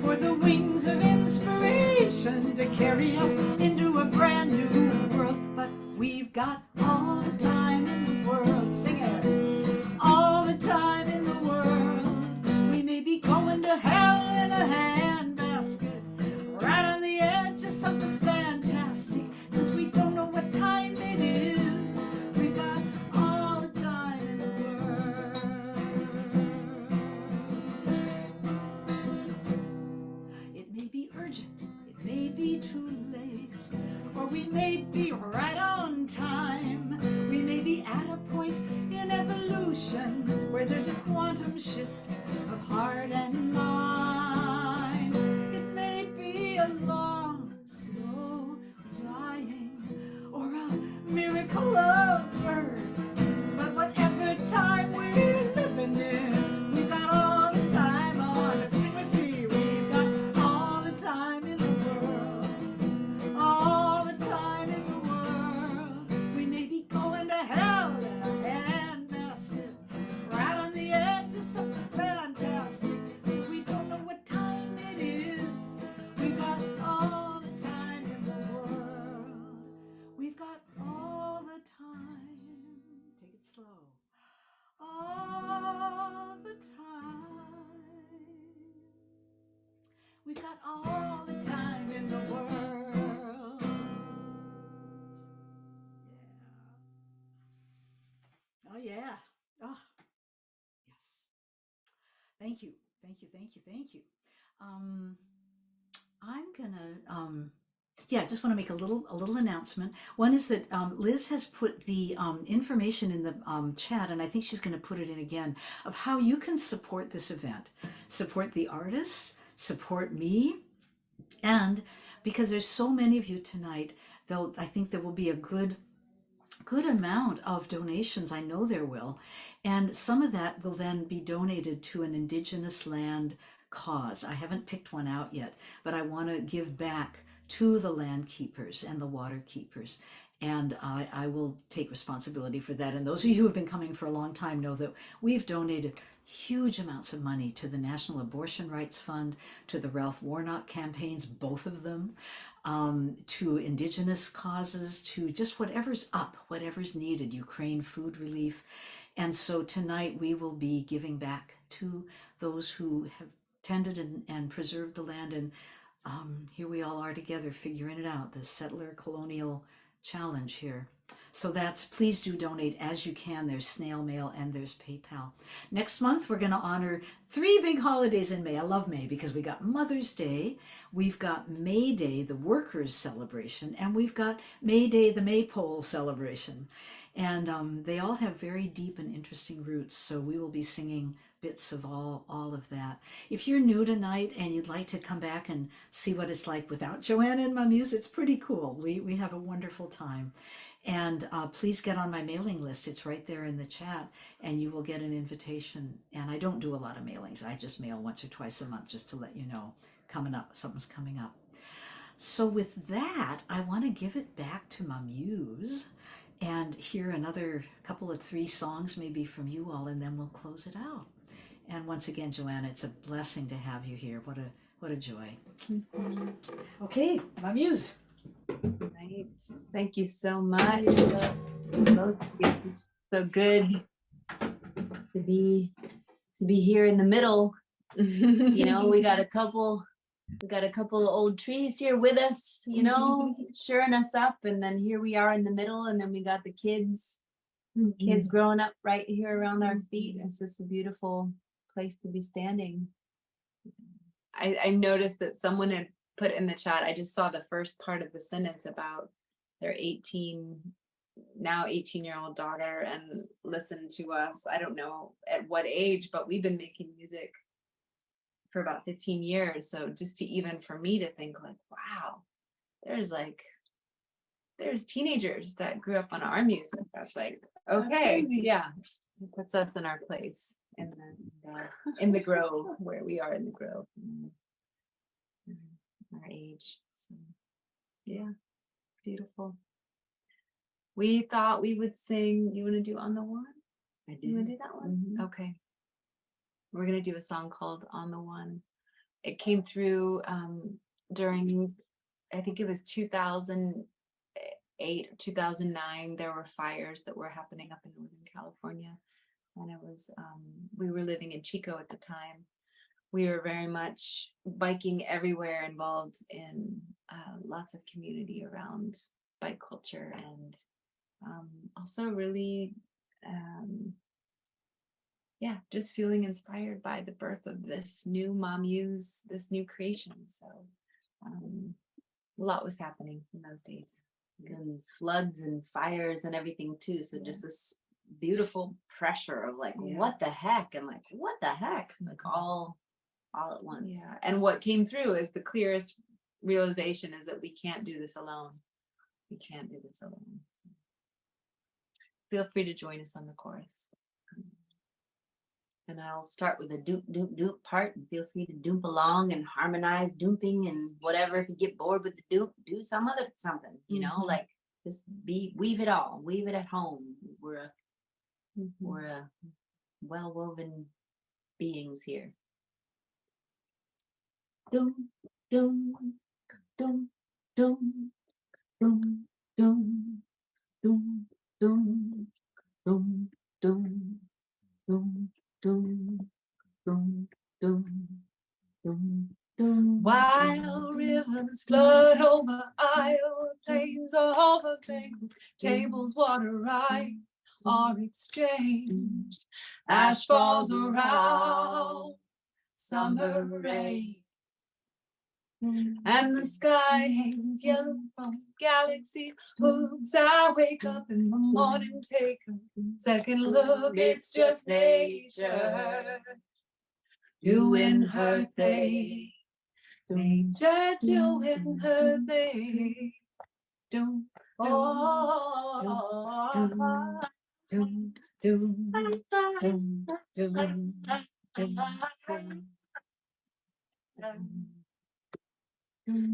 for the wings of inspiration to carry us into a brand new world. But we've got all the time in the world. Sing it. All the time in the world. Going to hell in a handbasket, right on the edge of something fantastic. Since we don't know what time it is, we've got all the time in the world. It may be urgent, it may be too late, or we may be right on time. We may be at a point in evolution where there's a quantum shift of heart and mind. It may be a long, slow dying, or a miracle of birth. But whatever time we're living in, we've got all the time on earth. Sing with me, we've got all the time in the world, all the time in the world. We may be going to hell in a handbasket, right on the edge of something fantastic, because we don't know what time it is. We've got all the time in the world. We've got all the time. Take it slow. All the time. We've got all the time in the world. Yeah. Oh, yeah. Oh, yes. Thank you. Thank you. Thank you. Thank you. I'm gonna just want to make a little announcement. One is that Liz has put the information in the chat, and I think she's going to put it in again, of how you can support this event, support the artists, support me, and because there's so many of you tonight, I think there will be a good amount of donations. I know there will, and some of that will then be donated to an Indigenous land cause. I haven't picked one out yet, but I want to give back to the land keepers and the water keepers, and I will take responsibility for that. And those of you who have been coming for a long time know that we've donated huge amounts of money to the National Abortion Rights Fund, to the Ralph Warnock campaigns, both of them, to Indigenous causes, to just whatever's up, whatever's needed, Ukraine food relief. And so tonight we will be giving back to those who have tended and preserved the land. And here we all are together figuring it out, the settler colonial challenge here. So that's, please do donate as you can. There's snail mail and there's PayPal. Next month, we're going to honor 3 big holidays in May. I love May because we got Mother's Day, we've got May Day, the workers' celebration, and we've got May Day, the Maypole celebration. And they all have very deep and interesting roots. So we will be singing bits of all of that. If you're new tonight and you'd like to come back and see what it's like without Joanna and MaMuse, it's pretty cool. We have a wonderful time. And please get on my mailing list. It's right there in the chat, and you will get an invitation. And I don't do a lot of mailings. I just mail once or twice a month just to let you know something's coming up. So with that, I want to give it back to MaMuse and hear another couple of 3 songs maybe from you all, and then we'll close it out. And once again, Joanna, it's a blessing to have you here. What a joy. Okay, MaMuse. Right. Thank you so much. Both of you. It's so good to be here in the middle. You know, we got a couple of old trees here with us, you know, shoring us up, and then here we are in the middle, and then we got the kids growing up right here around our feet. It's just a beautiful place to be standing. I noticed that someone had put in the chat, I just saw the first part of the sentence about their 18-year-old daughter, and listened to us. I don't know at what age, but we've been making music for about 15 years. So just to even for me to think like, wow, there's teenagers that grew up on our music. That's like, okay, yeah, it puts us in our place in the grove, where we are in the grove, our age. So yeah, beautiful. We thought we would sing. You want to do On the One? I do. You want to do that one? Okay. We're going to do a song called On the One. It came through during, I think it was 2008 or 2009. There were fires that were happening up in Northern California. And it was, we were living in Chico at the time. We were very much biking everywhere, involved in lots of community around bike culture, and also really, just feeling inspired by the birth of this new MaMuse, this new creation. So a lot was happening in those days. And floods and fires and everything too. So just this beautiful pressure of like, what the heck? And like, what the heck? Like all at once. Yeah. And what came through is the clearest realization is that we can't do this alone. We can't do this alone. So feel free to join us on the chorus. And I'll start with a doop, doop, doop part, and feel free to doop along and harmonize dooping and whatever. If you get bored with the doop, do some other something, you know, like just weave it at home. We're a well-woven beings here. Doom, doom, doom, doom, doom, doom, doom, doom, doom, doom, doom, doom, doom, doom, doom, doom. Wild rivers flood over Iowa plains, over banquet tables, water rights are exchanged. Ash falls around, summer rain, and the sky hangs yellow from galaxy hoods. I wake up in the morning, take a second look, it's just nature doing her thing. Nature doing her thing. Doom, doom, doom, doom, doom, doom.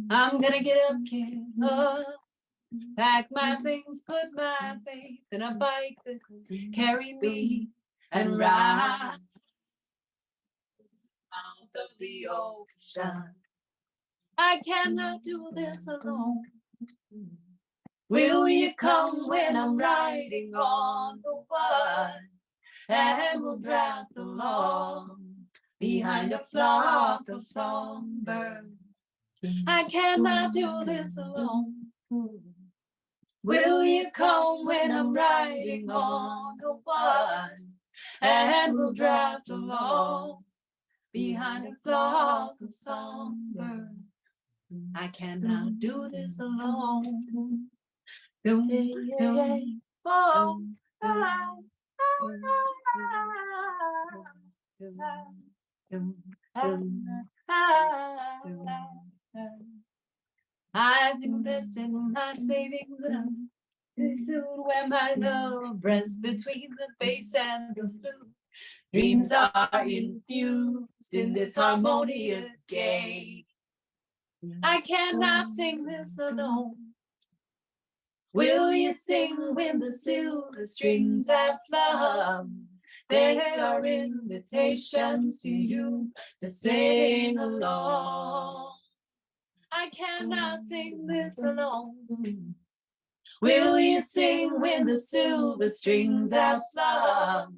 I'm gonna get up, pack my things, put my faith in a bike that can carry me and ride out of the ocean. I cannot do this alone. Will you come when I'm riding on the one? And we'll draft along behind a flock of songbirds. I cannot do this alone. Will you come when I'm riding on the one? And we'll draft along behind a flock of songbirds. I cannot do this alone. Dum, dum, oh, I've invested my savings and soon when my love rests between the bass and the flute. Dreams are infused in this harmonious game. I cannot sing this alone. Will you sing when the silver strings have flung? They are invitations to you to sing along. I cannot sing this alone. Will you sing when the silver strings have flung?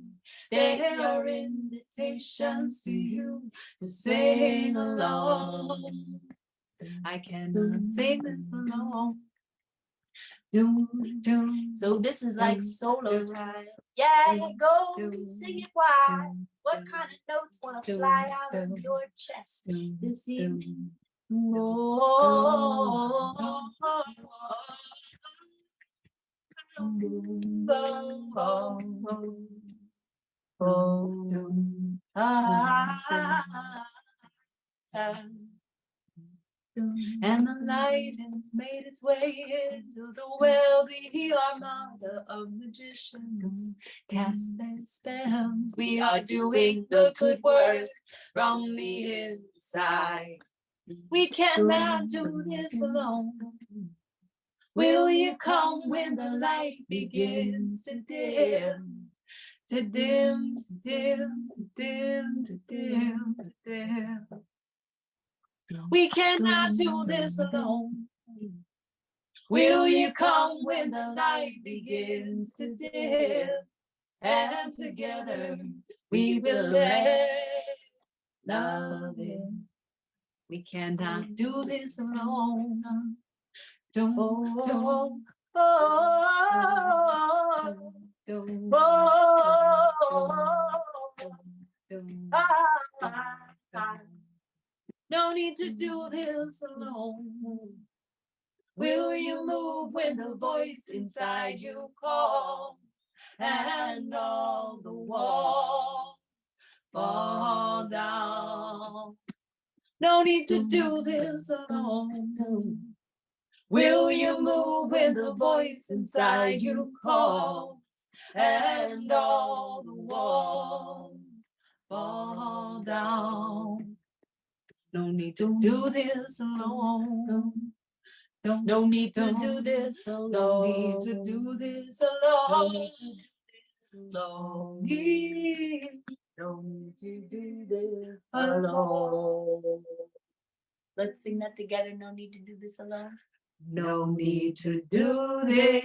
They are invitations to you to sing along. I cannot sing this alone. So this is like solo time. Yeah, go sing it wild. What kind of notes want to fly out of your chest this evening? And the light has made its way into the well, the armada of magicians cast their spells. We are doing the good work from the inside. We cannot do this alone. Will you come when the light begins to dim? To dim, to dim, to dim, to dim, to dim. We cannot do this alone. Will you come when the light begins to dim? And together we will let love in. We cannot do this alone. Don't, don't, no need to do this alone. Will you move when the voice inside you calls and all the walls fall down? No need to do this alone. Will you move when the voice inside you calls and all the walls fall down? No need to do this alone. No need to do this alone. No need to do this alone. No need to do this alone. Let's sing that together. No need to do this alone. No need to do this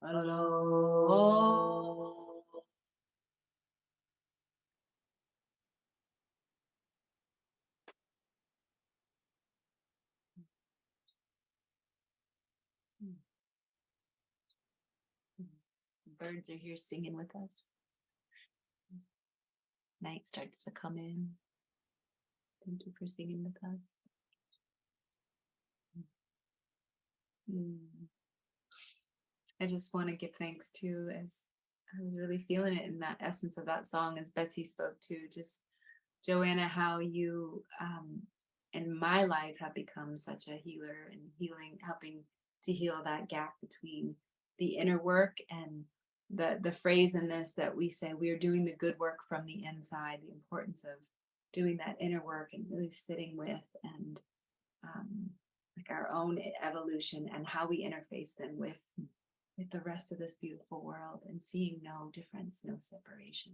alone. Birds are here singing with us. Night starts to come in. Thank you for singing with us. I just want to give thanks to, as I was really feeling it in that essence of that song, as Betsy spoke to, just Joanna, how you in my life have become such a healer and helping to heal that gap between the inner work and the phrase in this that we say we are doing the good work from the inside, the importance of doing that inner work and really sitting with and like our own evolution and how we interface then with the rest of this beautiful world and seeing no difference, no separation.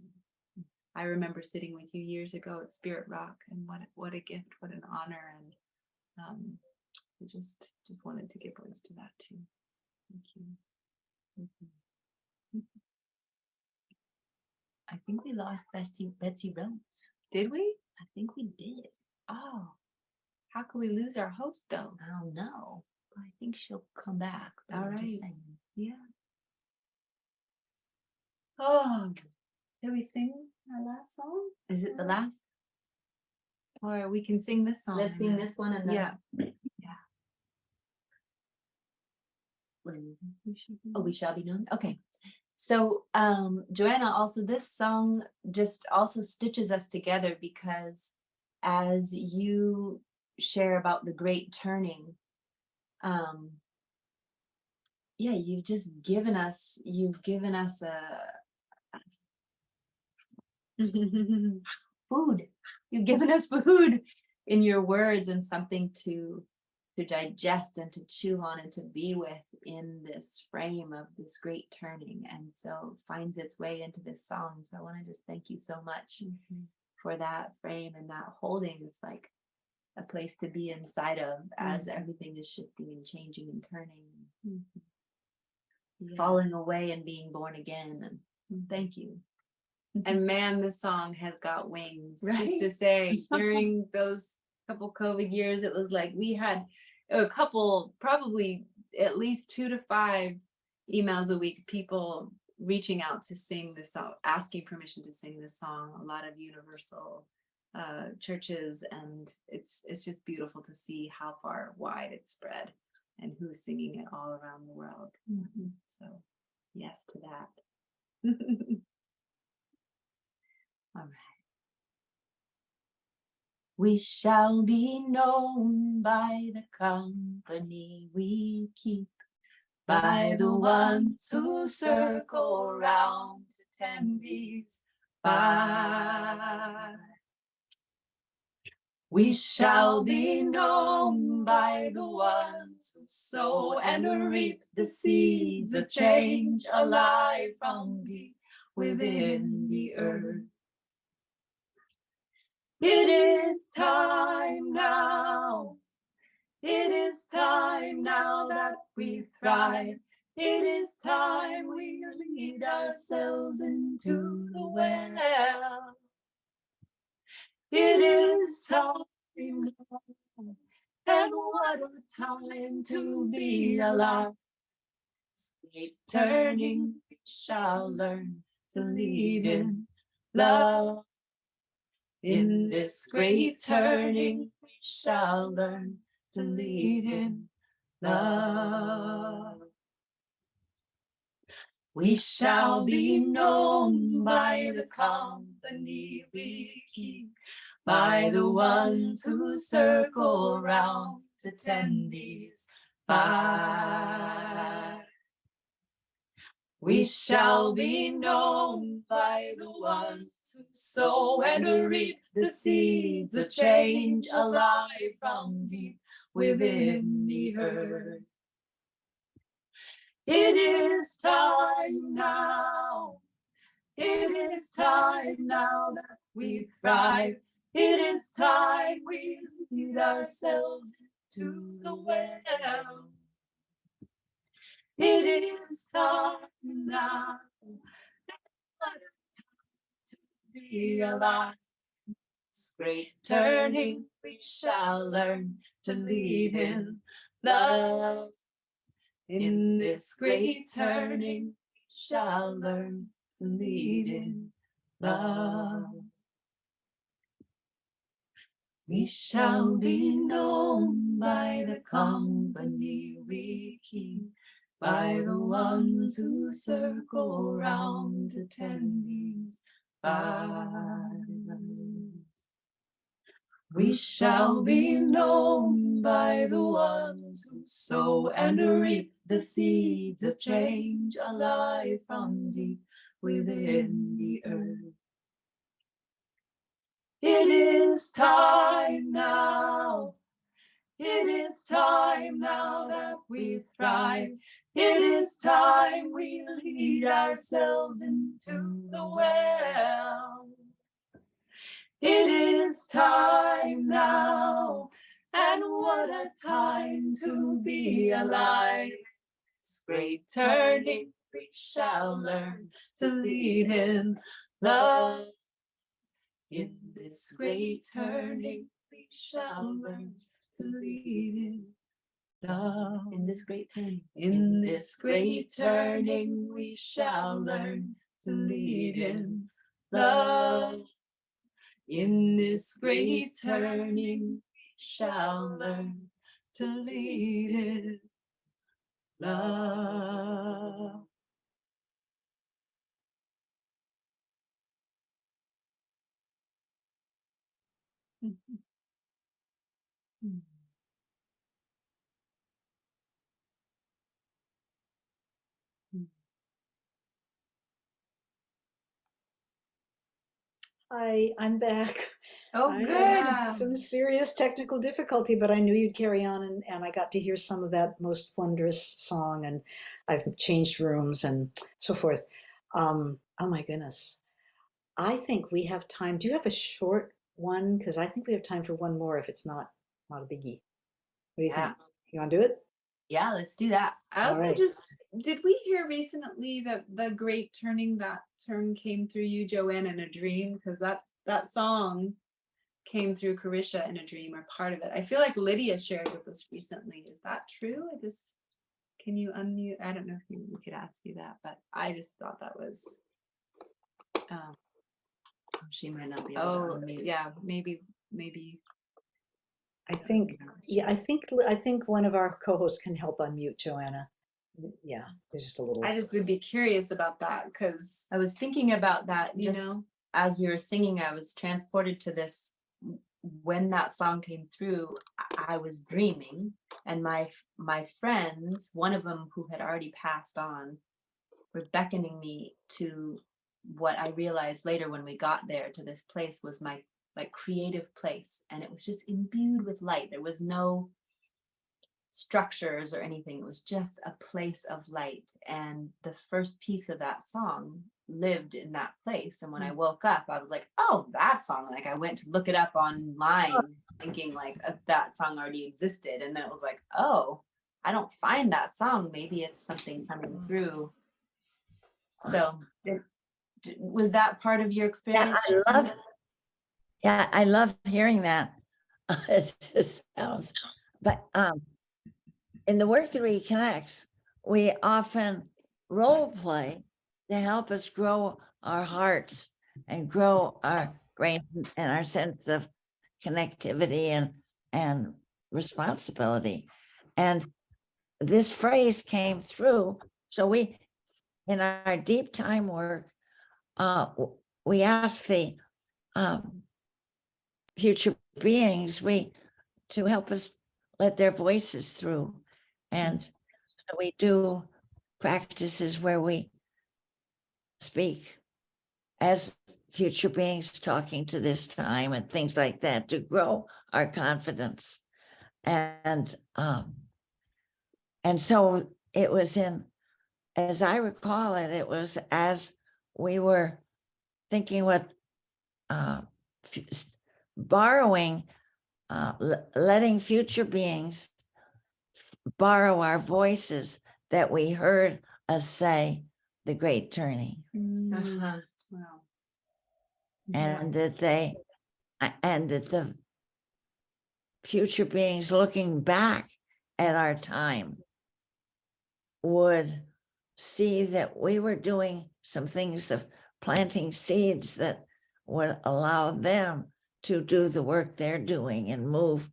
I remember sitting with you years ago at Spirit Rock, and what a gift, what an honor, and I just wanted to give voice to that too. Thank you. I think we lost Betsy Rose. Did we? I think we did. Oh, how can we lose our host though? I don't know. I think she'll come back. But All I'm just right. saying. Yeah. Oh, did we sing our last song? Is it the last? Or we can sing this song. Let's and sing then- this one and then. Yeah. Oh, we shall be known. Okay. So Joanna, also this song just also stitches us together because as you share about the great turning, yeah, you've given us food. You've given us food in your words and something to digest and to chew on and to be with in this frame of this great turning. And so finds its way into this song. So I want to just thank you so much for that frame and that holding. It's like a place to be inside of as everything is shifting and changing and turning, falling away and being born again. And thank you. And man, this song has got wings. Right? Just to say, during those couple COVID years, it was like we had a couple, probably at least 2 to 5 emails a week, people reaching out to sing this song, asking permission to sing this song. A lot of universal churches, and it's just beautiful to see how far wide it's spread and who's singing it all around the world. So yes to that. All right. We shall be known by the company we keep, by the ones who circle round to tend these by. We shall be known by the ones who sow and reap the seeds of change alive from deep within the earth. It is time now. It is time now that we thrive. It is time we lead ourselves into the well. It is time now, and what a time to be alive. Keep turning, we shall learn to lead in love. In this great turning, we shall learn to lead in love. We shall be known by the company we keep, by the ones who circle round to tend these fires. We shall be known by the ones who sow and reap the seeds of change alive from deep within the earth. It is time now. It is time now that we thrive. It is time we lead ourselves into the well. It is time now. What a time to be alive. This great turning, we shall learn to lead in love. In this great turning, we shall learn to lead in love. We shall be known by the company we keep, by the ones who circle round to tend these fires. We shall be known by the ones who sow and reap the seeds of change alive from deep within the earth. It is time now. It is time now that we thrive. It is time we lead ourselves into the well. It is time now, and what a time to be alive. This great turning, we shall learn to lead in love. In this great turning, we shall learn to lead in love. In this great turning. In this great turning, we shall learn to lead in love. In this great turning, we shall learn to lead in love. Hi, I'm back. Oh, I good. had some serious technical difficulty, but I knew you'd carry on, and I got to hear some of that most wondrous song, and I've changed rooms and so forth. Oh my goodness. I think we have time. Do you have a short one? Because I think we have time for one more if it's not a biggie. What do you Yeah. think? You want to do it? Yeah, let's do that. I All also right. did we hear recently that the great turning, that term came through you, Joanna, in a dream? Because that song came through Carisha in a dream, or part of it. I feel like Lydia shared with us recently. Is that true? Can you unmute? I don't know if we could ask you that, but I just thought that was. She might not be able to unmute. Yeah, maybe. I think, yeah, I think one of our co-hosts can help unmute Joanna. Yeah, there's just a little. I just would be curious about that, because I was thinking about that you just know. as we were singing. I was transported to this. When that song came through, I was dreaming, and my friends, one of them who had already passed on, were beckoning me to what I realized later when we got there to this place was my like creative place, and it was just imbued with light. There was no structures or anything. It was just a place of light, and the first piece of that song lived in that place. And when I woke up, I was like, oh, that song. Like I went to look it up online thinking like that song already existed, and then it was like, oh, I don't find that song. Maybe it's something coming through. So was that part of your experience? I love hearing that. It just sounds, but in the work that reconnects, we often role play to help us grow our hearts and grow our brains and our sense of connectivity and responsibility. And this phrase came through. So we, in our deep time work, we ask the future beings to help us let their voices through. And so we do practices where we speak as future beings talking to this time and things like that to grow our confidence. And so it was as I recall it, it was as we were thinking what borrowing, letting future beings borrow our voices that we heard us say the great turning. Wow. And that the future beings looking back at our time would see that we were doing some things of planting seeds that would allow them to do the work they're doing and move.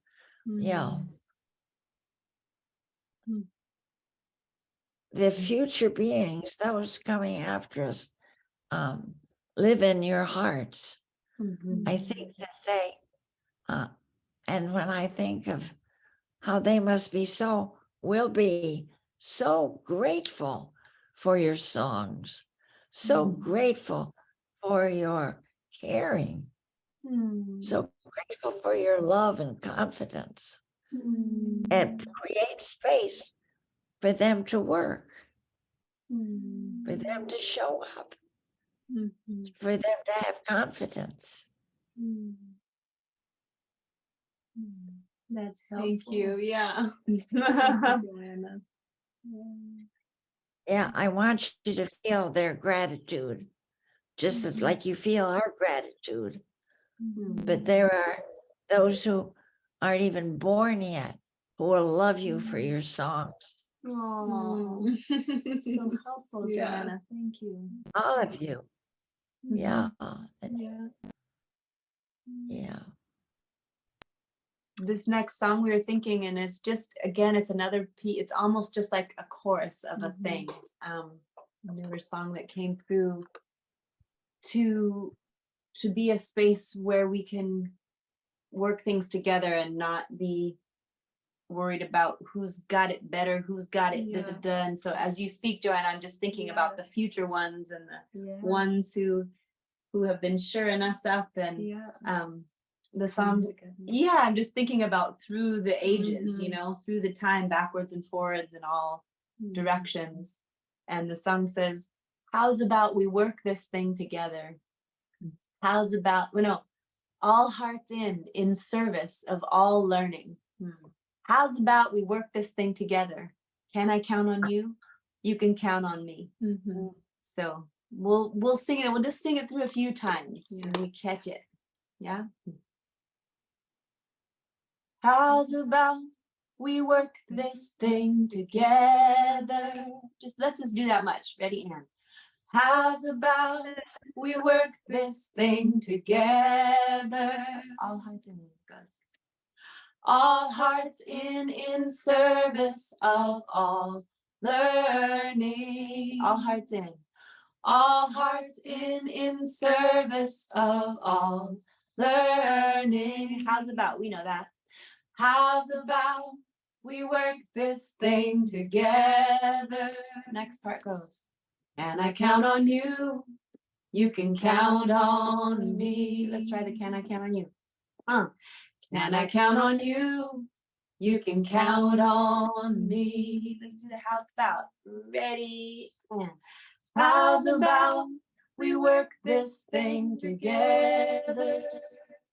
The future beings, those coming after us, live in your hearts. I think that they, and when I think of how they will be so grateful for your songs, so grateful for your caring, so grateful for your love and confidence, and create space for them to work, for them to show up, for them to have confidence. That's helpful. Thank you. Yeah. Joanna. Yeah, I want you to feel their gratitude, just as like you feel our gratitude. But there are those who aren't even born yet who will love you for your songs. Oh, so helpful, Yeah. Joanna. Thank you. All of you. Yeah. Yeah. Yeah. This next song we were thinking, and it's just, again, it's another piece. It's almost just like a chorus of a thing. A newer song that came through to be a space where we can work things together and not be worried about who's got it better, who's got it and so as you speak, Joanna, I'm just thinking about the future ones and the ones who have been shoring us up, and the songs. I'm just thinking about through the ages, you know, through the time, backwards and forwards and all directions. And the song says, how's about we work this thing together? How's about, all hearts in service of all learning. How's about we work this thing together? Can I count on you? You can count on me. So we'll sing it. We'll just sing it through a few times and we catch it. Yeah. How's about we work this thing together? Let's just do that much. Ready, Anne? How's about we work this thing together? All hearts in goes. All hearts in service of all learning. All hearts in. All hearts in service of all learning. How's about? We know that. How's about we work this thing together? Next part goes. Can I count on you? You can count on me. Let's try the can I count on you. Can I count on you? You can count on me. Let's do the how's about. Ready? How's about we work this thing together?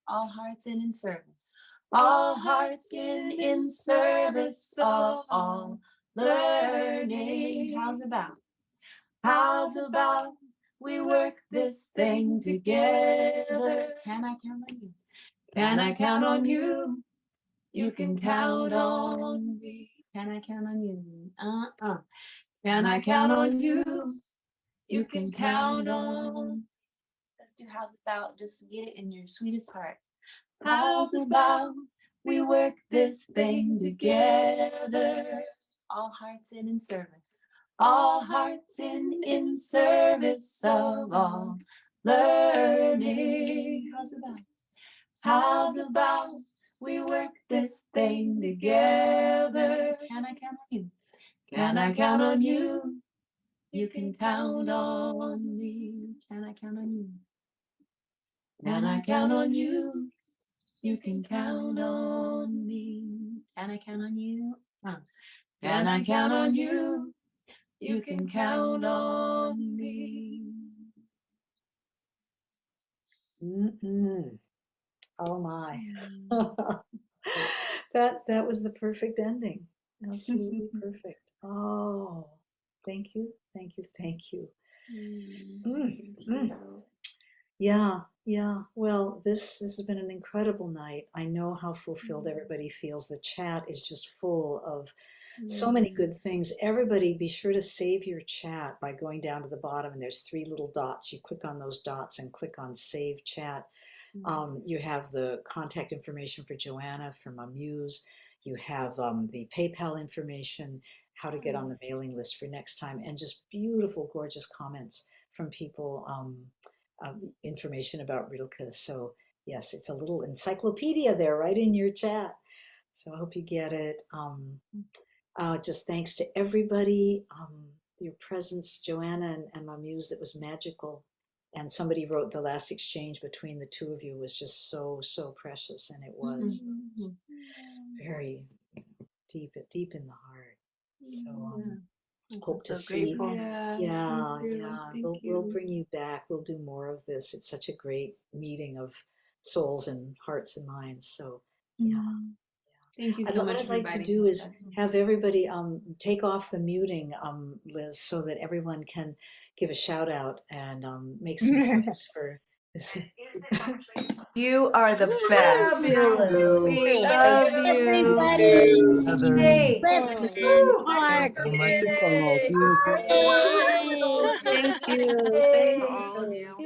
All hearts in service. All hearts in service of all learning. How's about? How's about we work this thing together? Can I count on you? Can I count on you? You can count on me. Can I count on you? Can I count on you? You can count on. Let's do how's about. Just get it in your sweetest heart. How's about we work this thing together? All hearts in service. All hearts in service of all learning. How's about? How's about we work this thing together? Can I count on you? Can I count on you? You can count on me. Can I count on you? Can I count on you? You can count on me. Can I count on you? Can I count on you? You can count on me. Oh my. That was the perfect ending. Absolutely perfect. Oh, thank you. Thank you. Thank you. Yeah. Well, this has been an incredible night. I know how fulfilled everybody feels. The chat is just full of so many good things. Everybody be sure to save your chat by going down to the bottom, and there's 3 little dots. You click on those dots and click on save chat. You have the contact information for Joanna from MaMuse. You have the PayPal information, how to get on the mailing list for next time, and just beautiful, gorgeous comments from people, information about Rilke. So yes, it's a little encyclopedia there right in your chat. So I hope you get it. Just thanks to everybody. Your presence, Joanna and MaMuse, it was magical. And somebody wrote the last exchange between the two of you was just so, so precious. And it was very deep in the heart. So hope to see. Grateful. Yeah. We'll bring you back. We'll do more of this. It's such a great meeting of souls and hearts and minds. So yeah. Thank you so much. What I'd like to do is have everybody take off the muting, Liz, so that everyone can give a shout out and make some noise for You are the best. Fabulous. We love you. Heather. Yay. Woo. Park. Magical. Thank you. Thank you Yay. all.